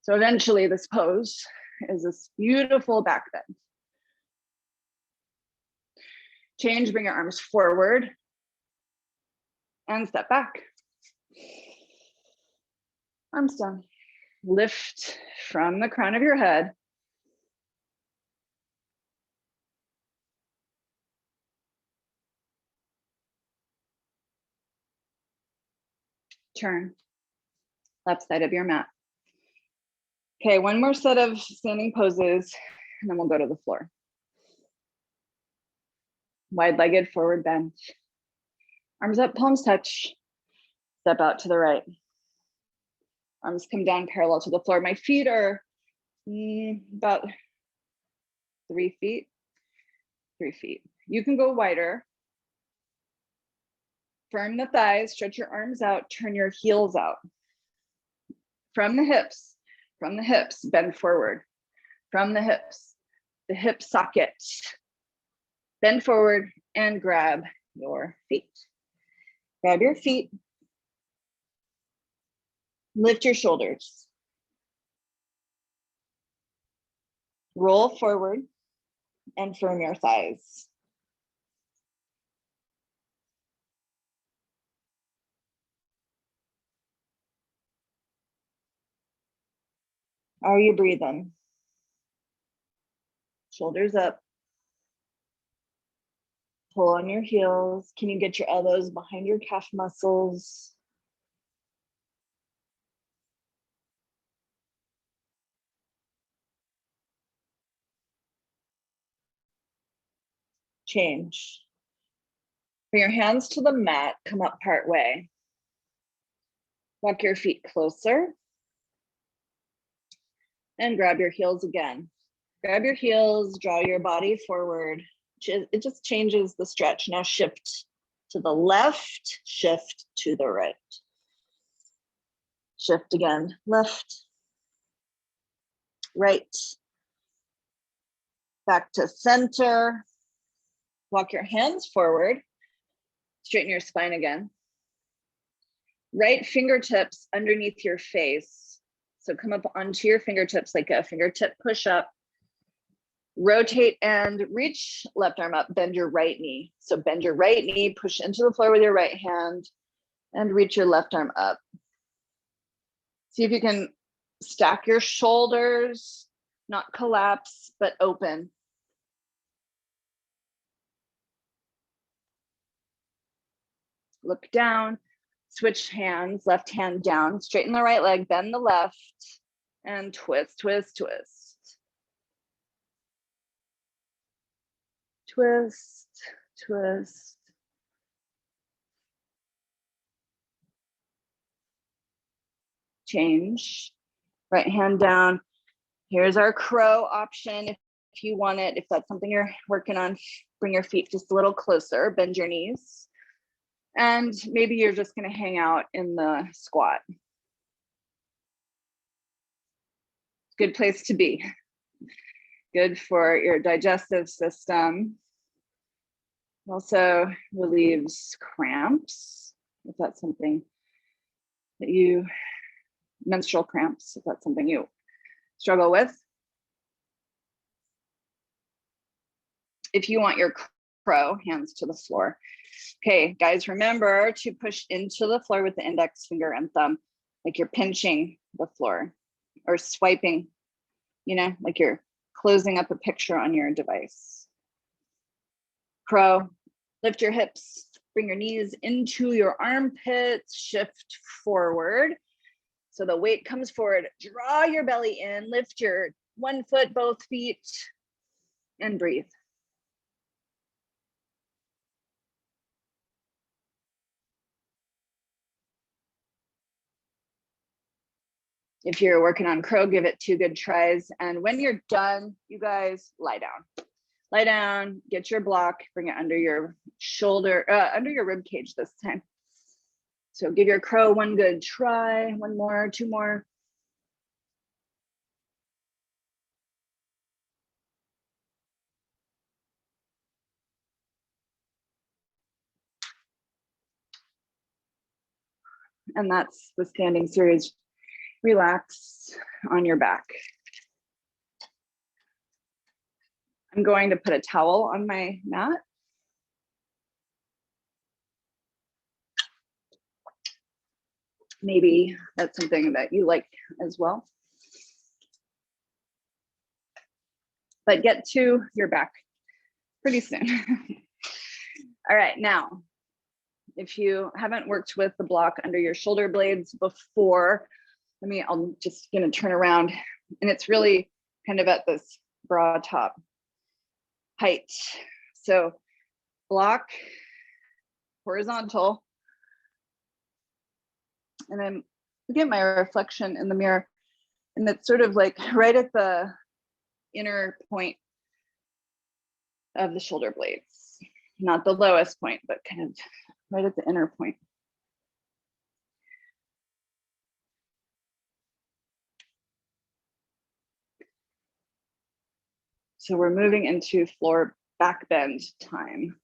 So eventually this pose is this beautiful back bend. Change, bring your arms forward and step back. Arms down. Lift from the crown of your head. Turn. Left side of your mat. Okay, one more set of standing poses, and then we'll go to the floor. Wide-legged forward bend. Arms up, palms touch. Step out to the right. Arms come down parallel to the floor. My feet are about 3 feet. 3 feet. You can go wider. Firm the thighs, stretch your arms out, turn your heels out. From the hips, bend forward. From the hips, the hip socket. Bend forward and grab your feet. Grab your feet. Lift your shoulders. Roll forward and firm your thighs. Are you breathing? Shoulders up. Pull on your heels. Can you get your elbows behind your calf muscles? Change. Bring your hands to the mat, come up part way. Walk your feet closer. And grab your heels again. Grab your heels, draw your body forward. It just changes the stretch. Now shift to the left, shift to the right. Shift again, left, right, back to center. Walk your hands forward, straighten your spine again. Right fingertips underneath your face. So come up onto your fingertips like a fingertip push-up. Rotate and reach left arm up, bend your right knee. So bend your right knee, push into the floor with your right hand and reach your left arm up. See if you can stack your shoulders, not collapse, but open. Look down, switch hands, left hand down, straighten the right leg, bend the left, and twist, twist, twist. Twist, twist. Change, right hand down. Here's our crow option if you want it, if that's something you're working on. Bring your feet just a little closer, bend your knees. And maybe you're just gonna hang out in the squat. Good place to be. Good for your digestive system. Also relieves cramps, if that's something that you, menstrual cramps, if that's something you struggle with. If you want your crow, hands to the floor. Okay, guys, remember to push into the floor with the index finger and thumb, like you're pinching the floor or swiping, you know, like you're closing up a picture on your device. Crow, lift your hips, bring your knees into your armpits, shift forward. So the weight comes forward, draw your belly in, lift your one foot, both feet, and breathe. If you're working on crow, give it 2 good tries. And when you're done, you guys lie down. Lie down, get your block, bring it under your shoulder, under your rib cage this time. So give your crow 1 good try, 1 more, 2 more. And that's the standing series. Relax on your back. I'm going to put a towel on my mat. Maybe that's something that you like as well. But get to your back pretty soon. All right, now, if you haven't worked with the block under your shoulder blades before, I'm just gonna turn around, and it's really kind of at this bra top height. So block horizontal, and then look at my reflection in the mirror, and it's sort of like right at the inner point of the shoulder blades, not the lowest point, but kind of right at the inner point. So we're moving into floor back bend time,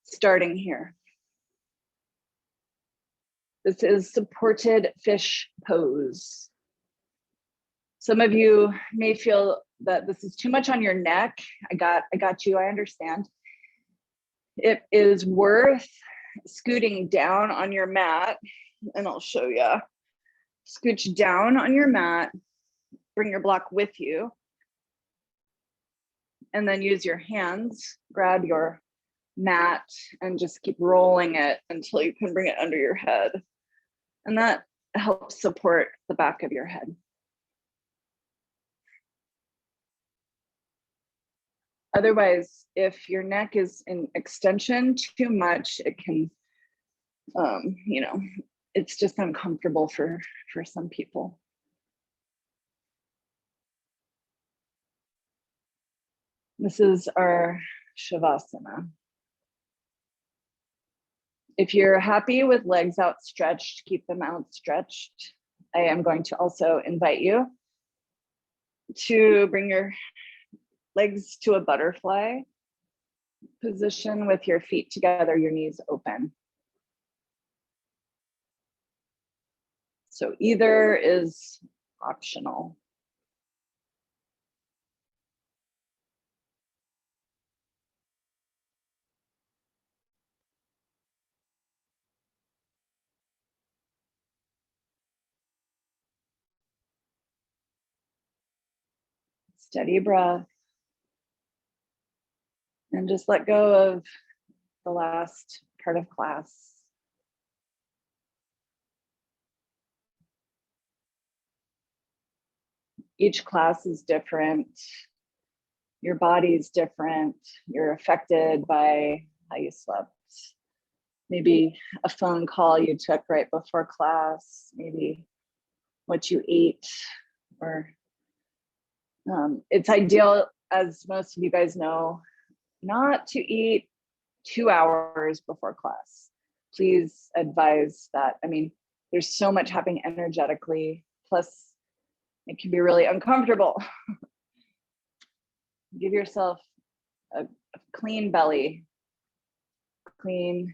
starting here. This is supported fish pose. Some of you may feel that this is too much on your neck. I got you, I understand. It is worth scooting down on your mat, and I'll show you. Scooch down on your mat, bring your block with you, and then use your hands, grab your mat, and just keep rolling it until you can bring it under your head. And that helps support the back of your head. Otherwise, if your neck is in extension too much, it can, it's just uncomfortable for some people. This is our Shavasana. If you're happy with legs outstretched, keep them outstretched. I am going to also invite you to bring your legs to a butterfly position with your feet together, your knees open. So either is optional. Steady breath. And just let go of the last part of class. Each class is different. Your body's different. You're affected by how you slept. Maybe a phone call you took right before class, maybe what you ate, or it's ideal, as most of you guys know, not to eat 2 hours before class. Please advise that. I mean, there's so much happening energetically, plus it can be really uncomfortable. Give yourself a clean belly, clean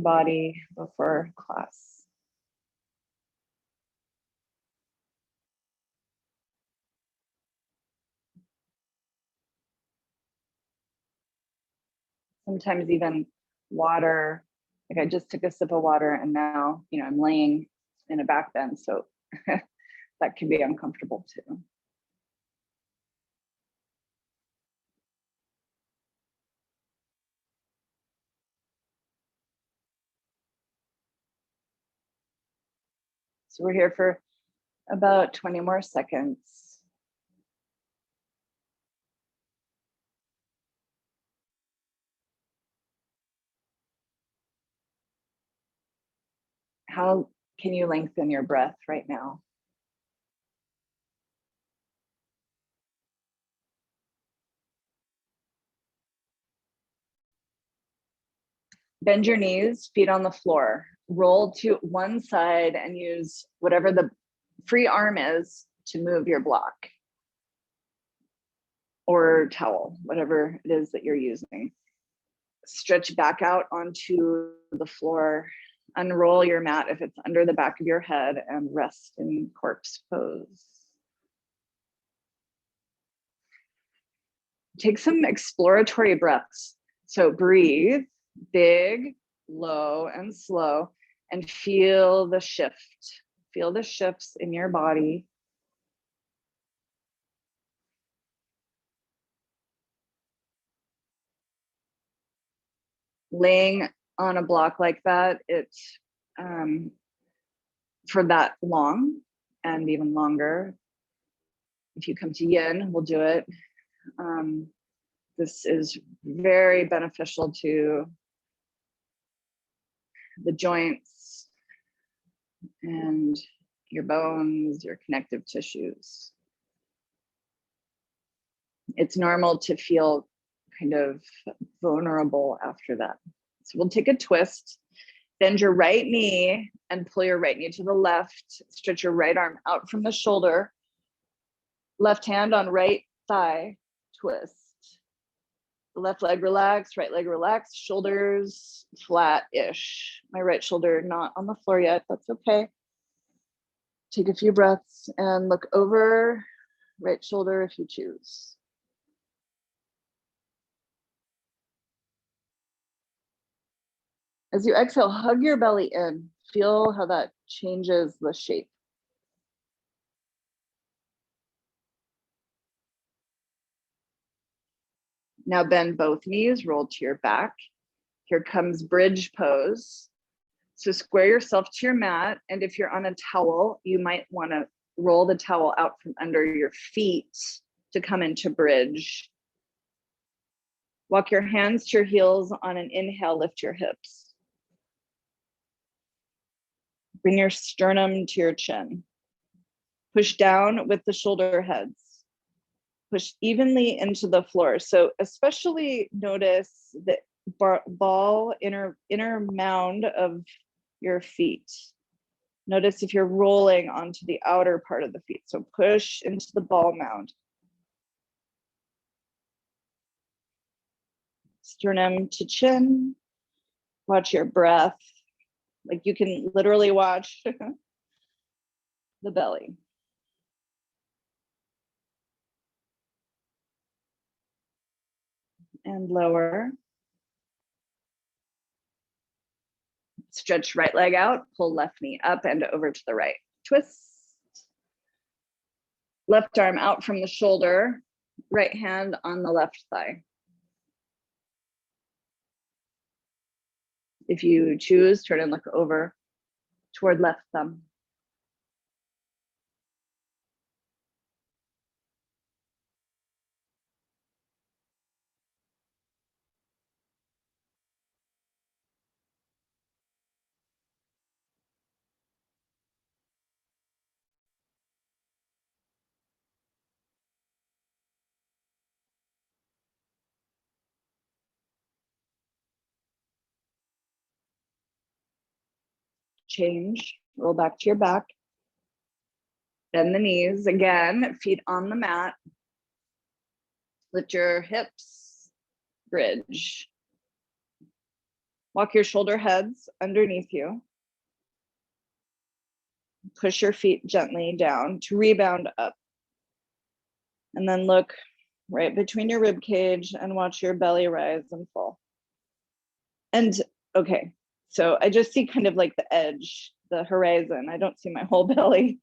body before class. sometimes even water. Like I just took a sip of water and now, I'm laying in a back bend. So that can be uncomfortable too. So we're here for about 20 more seconds. How can you lengthen your breath right now? Bend your knees, feet on the floor. Roll to one side and use whatever the free arm is to move your block or towel, whatever it is that you're using. Stretch back out onto the floor. Unroll your mat if it's under the back of your head and rest in corpse pose. Take some exploratory breaths. So breathe big, low, and slow, and feel the shift. Feel the shifts in your body. Laying on a block like that, it's for that long and even longer. If you come to yin, we'll do it. This is very beneficial to the joints and your bones, your connective tissues. It's normal to feel kind of vulnerable after that. So we'll take a twist, bend your right knee and pull your right knee to the left, stretch your right arm out from the shoulder, left hand on right thigh, twist. The left leg relax, right leg relax, shoulders flat-ish. My right shoulder not on the floor yet, that's okay. Take a few breaths and look over right shoulder if you choose. As you exhale, hug your belly in. Feel how that changes the shape. Now bend both knees, roll to your back. Here comes bridge pose. So square yourself to your mat, and if you're on a towel, you might want to roll the towel out from under your feet to come into bridge. Walk your hands to your heels. On an inhale, lift your hips. Bring your sternum to your chin. Push down with the shoulder heads. Push evenly into the floor. So especially notice the ball inner mound of your feet. Notice if you're rolling onto the outer part of the feet. So push into the ball mound. Sternum to chin. Watch your breath. Like you can literally watch the belly. And lower. Stretch right leg out, pull left knee up and over to the right. Twist. Left arm out from the shoulder, right hand on the left thigh. If you choose, turn and look over toward left thumb. Change, roll back to your back. Bend the knees again, feet on the mat. Lift your hips, bridge. Walk your shoulder heads underneath you. Push your feet gently down to rebound up. And then look right between your rib cage and watch your belly rise and fall. And okay, so I just see kind of like the edge, the horizon. I don't see my whole belly.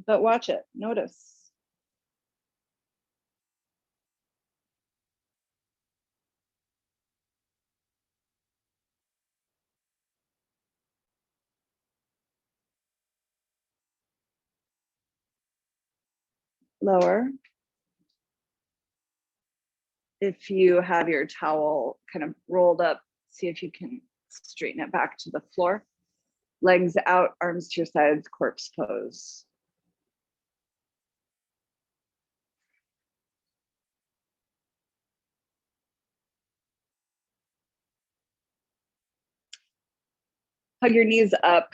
But watch it, notice. Lower. If you have your towel kind of rolled up, see if you can straighten it back to the floor. Legs out, arms to your sides, corpse pose. Hug your knees up,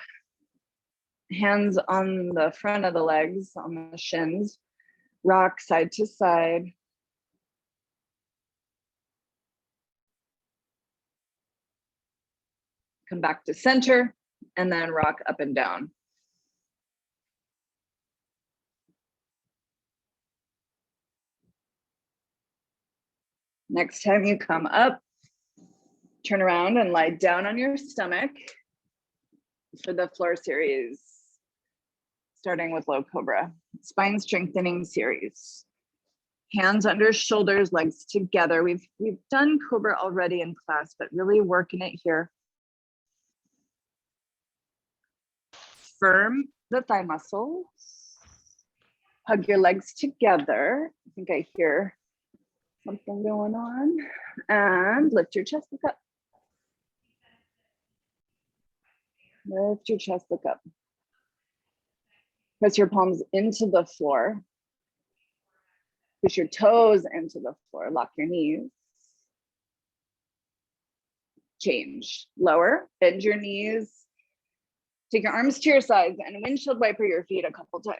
hands on the front of the legs, on the shins. Rock side to side. Come back to center, and then rock up and down. Next time you come up, turn around and lie down on your stomach for the floor series, starting with low cobra. Spine strengthening series. Hands under shoulders, legs together. We've done cobra already in class, but really working it here. Firm the thigh muscles. Hug your legs together. I think I hear something going on. And lift your chest, look up. Lift your chest, look up. Press your palms into the floor. Push your toes into the floor. Lock your knees. Change. Lower, bend your knees. Take your arms to your sides and windshield wiper your feet a couple times.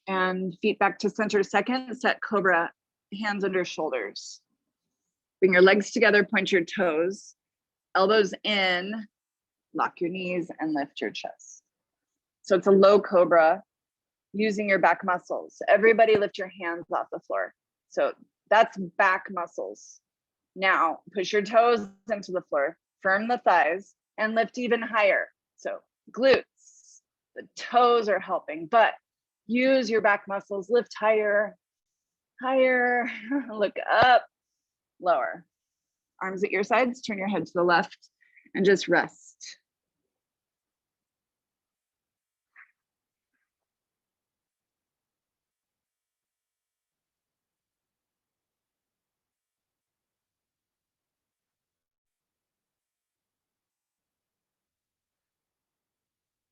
And feet back to center. Second set cobra, hands under shoulders. Bring your legs together, point your toes, elbows in, lock your knees and lift your chest. So it's a low cobra using your back muscles. Everybody lift your hands off the floor. So that's back muscles. Now push your toes into the floor, firm the thighs and lift even higher. So glutes, the toes are helping, but use your back muscles, lift higher, higher, look up, lower. Arms at your sides, turn your head to the left and just rest.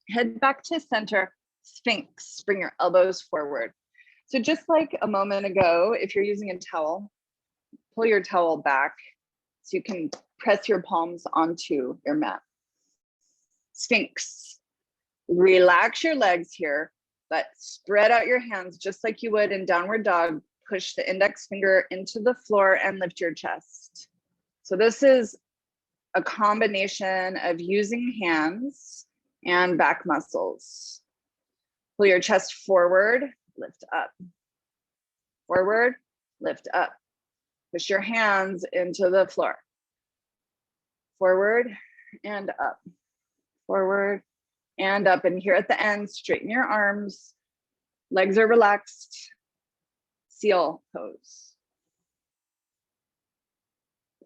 Head back to center, Sphinx, bring your elbows forward. So just like a moment ago, if you're using a towel, pull your towel back so you can press your palms onto your mat. Sphinx, relax your legs here, but spread out your hands just like you would in downward dog. Push the index finger into the floor and lift your chest. So this is a combination of using hands and back muscles. Pull your chest forward, lift up. Forward, lift up. Push your hands into the floor. Forward and up. Forward and up. And here at the end, straighten your arms. Legs are relaxed. Seal pose.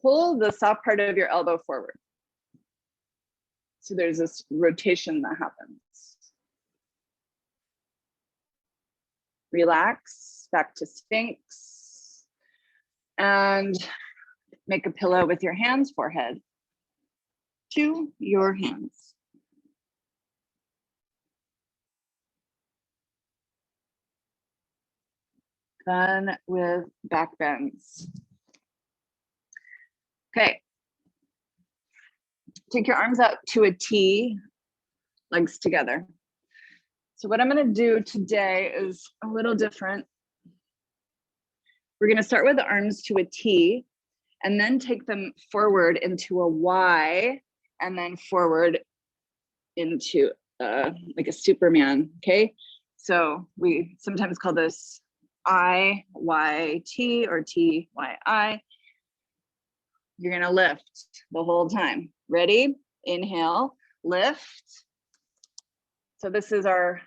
Pull the soft part of your elbow forward. So there's this rotation that happens. Relax, back to Sphinx. And make a pillow with your hands, forehead to your hands. Done with back bends. Okay. Take your arms out to a T, legs together. So what I'm going to do today is a little different. We're going to start with the arms to a T and then take them forward into a Y and then forward into like a Superman, okay? So we sometimes call this IYT or TYI. You're gonna lift the whole time. Ready? Inhale, lift. So this is our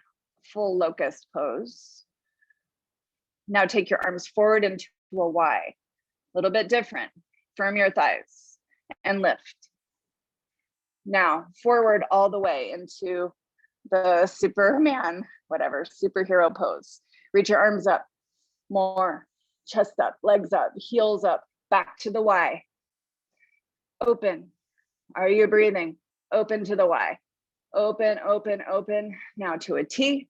full locust pose. Now take your arms forward into a Y. A little bit different. Firm your thighs and lift. Now forward all the way into the Superman, whatever, superhero pose. Reach your arms up, more, chest up, legs up, heels up, back to the Y. Open. Are you breathing? Open to the Y. Open, open, open. Now to a T.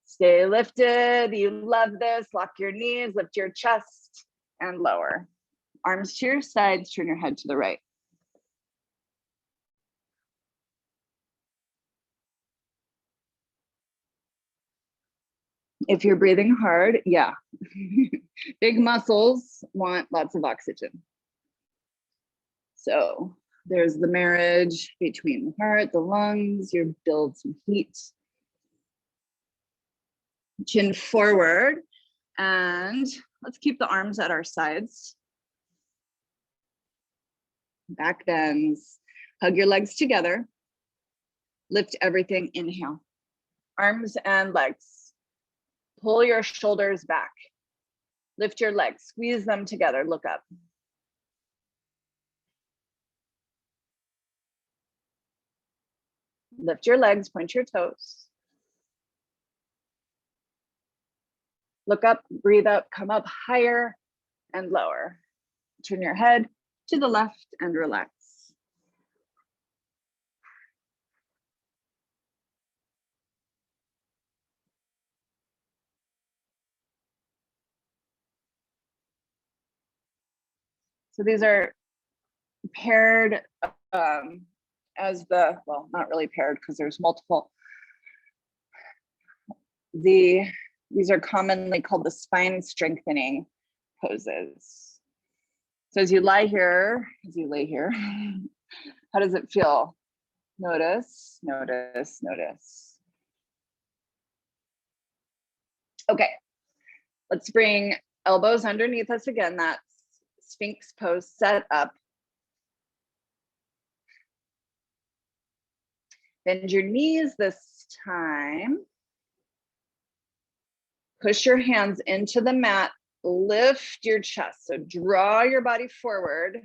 Stay lifted. You love this. Lock your knees, lift your chest and lower. Arms to your sides, turn your head to the right. If you're breathing hard, yeah. Big muscles want lots of oxygen. So there's the marriage between the heart, the lungs, you build some heat. Chin forward, and let's keep the arms at our sides. Back bends. Hug your legs together. Lift everything, inhale. Arms and legs. Pull your shoulders back. Lift your legs, squeeze them together, look up. Lift your legs, point your toes. Look up, breathe up, come up higher and lower. Turn your head to the left and relax. So these are paired as the, well, not really paired because there's multiple. These are commonly called the spine strengthening poses. So as you lie here, as you lay here, how does it feel? Notice, notice, notice. Okay, let's bring elbows underneath us again. That's Sphinx pose set up. Bend your knees this time. Push your hands into the mat, lift your chest. So draw your body forward.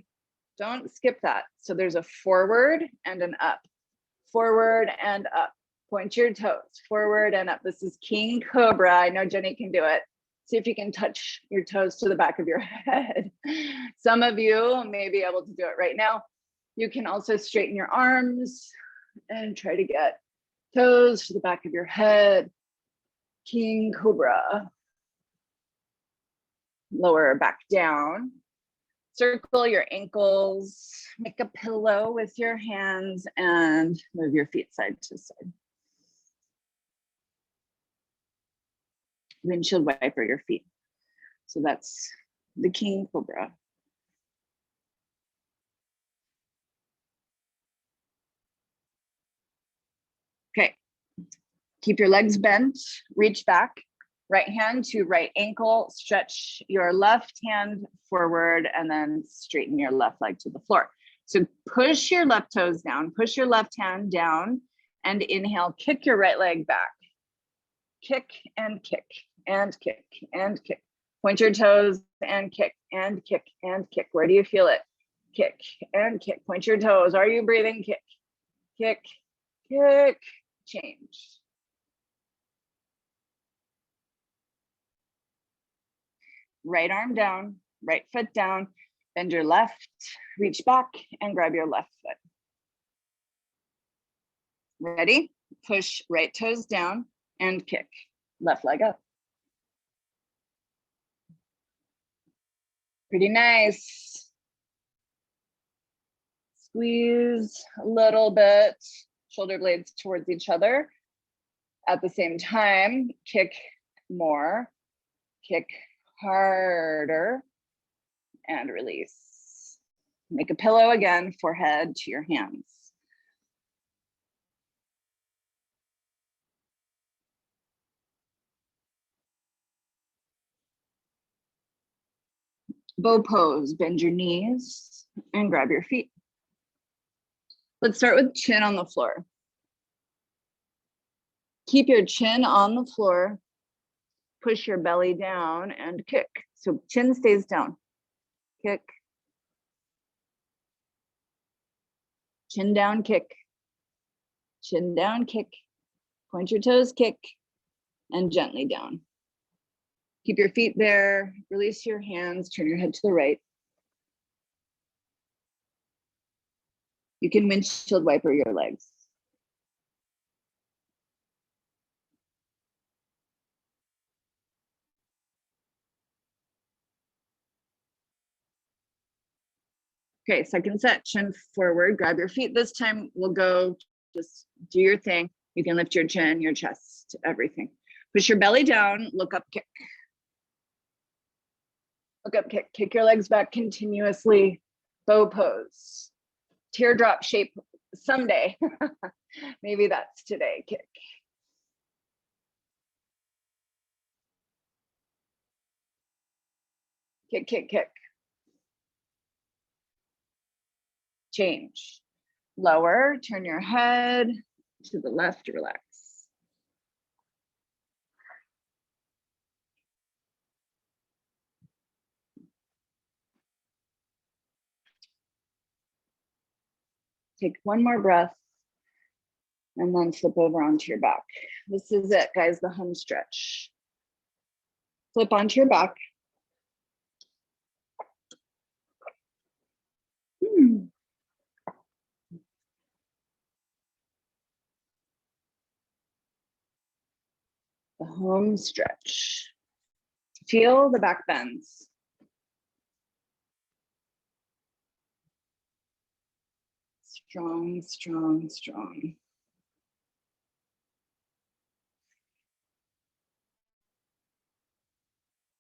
Don't skip that. So there's a forward and an up. Forward and up. Point your toes, forward and up. This is King Cobra. I know Jenny can do it. See if you can touch your toes to the back of your head. Some of you may be able to do it right now. You can also straighten your arms and try to get toes to the back of your head. King Cobra. Lower back down. Circle your ankles. Make a pillow with your hands and move your feet side to side. Windshield wiper your feet. So that's the King Cobra. Okay, keep your legs bent, reach back, right hand to right ankle, stretch your left hand forward and then straighten your left leg to the floor. So push your left toes down, push your left hand down and inhale, kick your right leg back. Kick and kick and kick and kick. Point your toes and kick and kick and kick. Where do you feel it? Kick and kick. Point your toes. Are you breathing? Kick, kick, kick. Change. Right arm down, right foot down, bend your left, reach back and grab your left foot. Ready? Push right toes down and kick. Left leg up. Pretty nice. Squeeze a little bit, shoulder blades towards each other. At the same time, kick more, kick harder, and release. Make a pillow again, forehead to your hands. Bow pose, bend your knees and grab your feet. Let's start with chin on the floor. Keep your chin on the floor, push your belly down and kick. So chin stays down, kick, chin down, kick, chin down, kick, point your toes, kick, and gently down. Keep your feet there, release your hands, turn your head to the right. You can windshield wiper your legs. Okay, second set, chin forward, grab your feet. This time we'll go, just do your thing. You can lift your chin, your chest, everything. Push your belly down, look up, kick. Look up, kick. Kick your legs back continuously. Bow pose. Teardrop shape someday. Maybe that's today, kick. Kick, kick, kick. Change. Lower, turn your head to the left, relax. Take one more breath and then flip over onto your back. This is it, guys, the home stretch. Flip onto your back. The home stretch. Feel the back bends. Strong, strong, strong.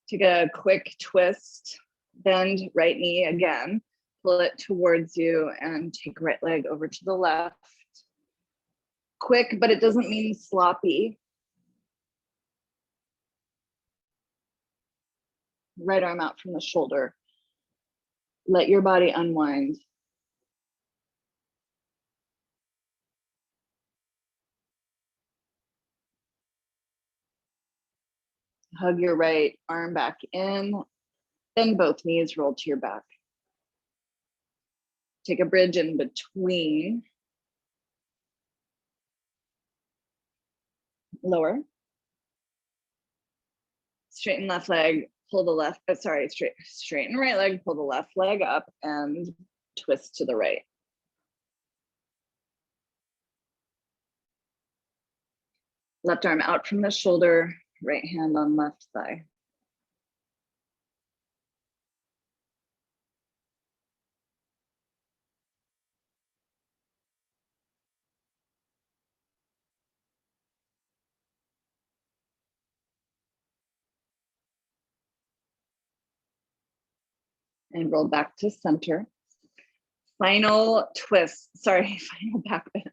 Take a quick twist, bend right knee again, pull it towards you and take right leg over to the left. Quick, but it doesn't mean sloppy. Right arm out from the shoulder. Let your body unwind. Hug your right arm back in, bend both knees, roll to your back. Take a bridge in between. Lower. Straighten left leg, pull the left, straighten right leg, pull the left leg up and twist to the right. Left arm out from the shoulder, right hand on left thigh. And roll back to center. Final twist, final back bend.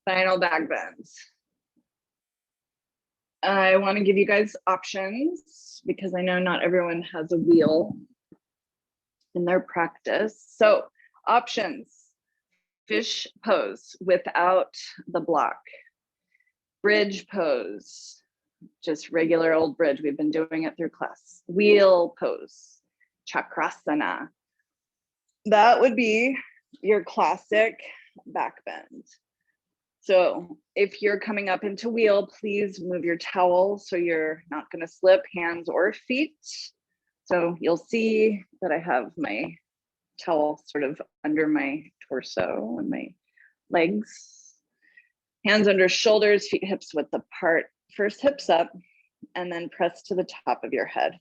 Final back bends. I want to give you guys options because I know not everyone has a wheel in their practice. So options, fish pose without the block, bridge pose, just regular old bridge. We've been doing it through class. Wheel pose, chakrasana. That would be your classic back bend. So if you're coming up into wheel, please move your towel so you're not going to slip hands or feet. So you'll see that I have my towel sort of under my torso and my legs. Hands under shoulders, feet hips width apart. First hips up and then press to the top of your head.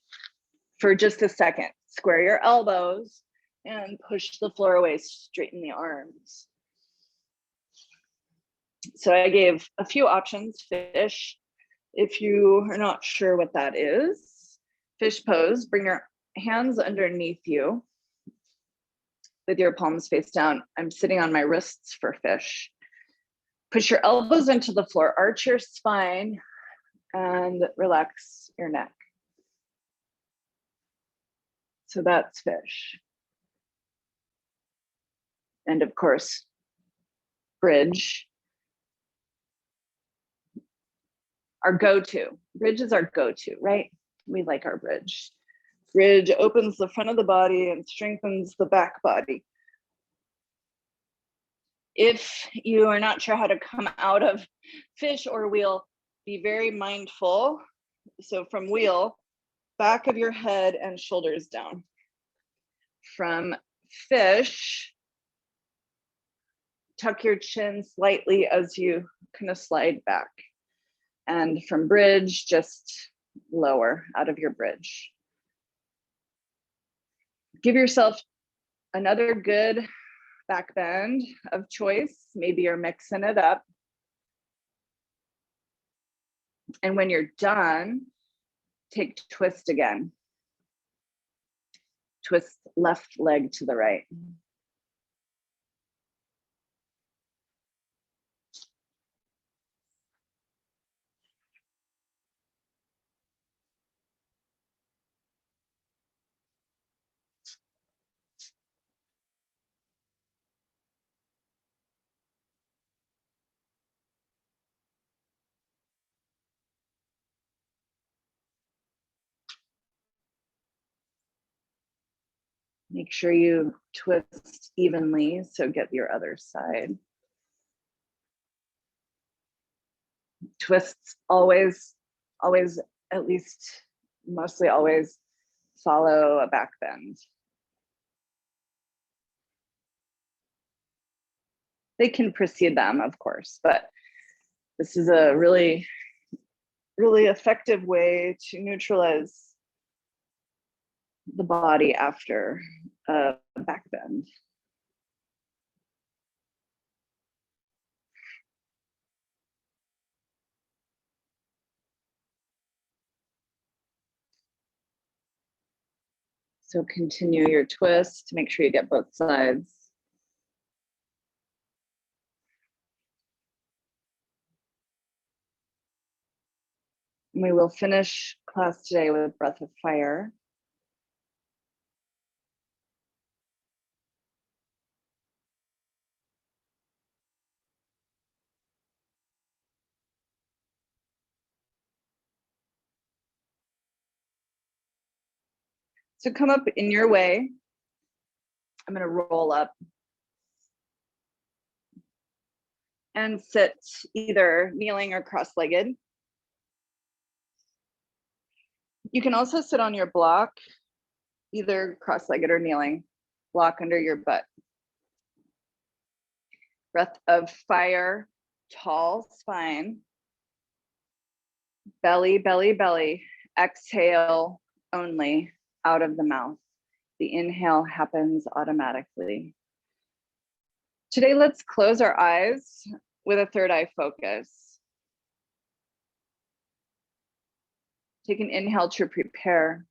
For just a second, square your elbows and push the floor away, straighten the arms. So I gave a few options. Fish, if you are not sure what that is, fish pose, bring your hands underneath you with your palms face down. I'm sitting on my wrists for fish. Push your elbows into the floor, arch your spine, and relax your neck. So that's fish. And of course, bridge. Our go-to. Bridge is our go-to, right? We like our bridge. Bridge opens the front of the body and strengthens the back body. If you are not sure how to come out of fish or wheel, be very mindful. So from wheel, back of your head and shoulders down. From fish, tuck your chin slightly as you kind of slide back. And from bridge, just lower out of your bridge. Give yourself another good back bend of choice. Maybe you're mixing it up. And when you're done, take twist again. Twist left leg to the right. Make sure you twist evenly, so get your other side. Twists always, at least mostly always follow a back bend. They can precede them, of course, but this is a really, really effective way to neutralize the body after a back bend. So continue your twist to make sure you get both sides. And we will finish class today with breath of fire. So come up in your way. I'm going to roll up and sit either kneeling or cross-legged. You can also sit on your block, either cross-legged or kneeling, block under your butt. Breath of fire, tall spine, belly, belly, belly. Exhale only out of the mouth. The inhale happens automatically. Today, let's close our eyes with a third eye focus. Take an inhale to prepare.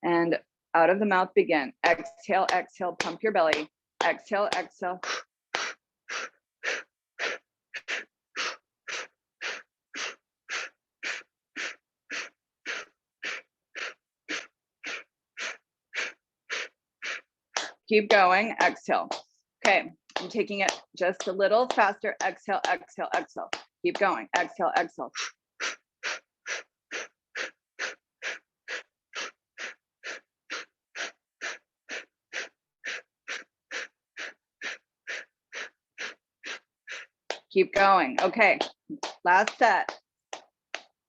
And out of the mouth, begin. Exhale, exhale, pump your belly. Exhale, exhale. Keep going, exhale. Okay, I'm taking it just a little faster. Exhale, exhale, exhale. Keep going, exhale, exhale. Keep going, okay. Last set,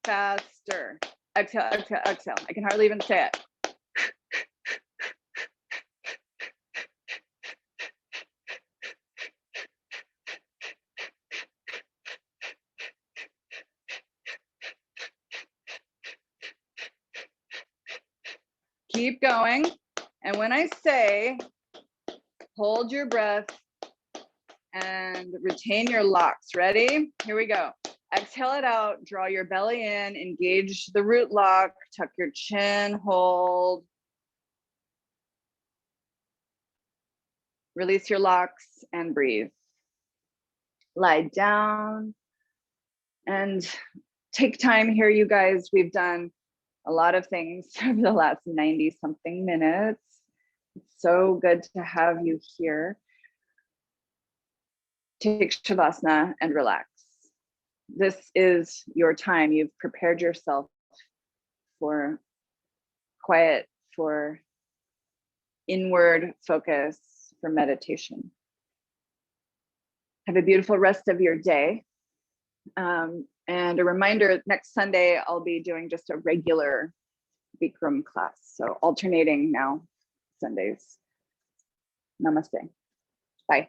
faster. Exhale, exhale, exhale. I can hardly even say it. Keep going. And when I say hold your breath and retain your locks, ready? Here we go. Exhale it out, draw your belly in, engage the root lock, tuck your chin, hold. Release your locks and breathe. Lie down and take time here, you guys. We've done a lot of things over the last 90 something minutes. It's so good to have you here. Take Shavasana and relax. This is your time. You've prepared yourself for quiet, for inward focus, for meditation. Have a beautiful rest of your day. And a reminder, next Sunday, I'll be doing just a regular Bikram class. So alternating now Sundays. Namaste. Bye.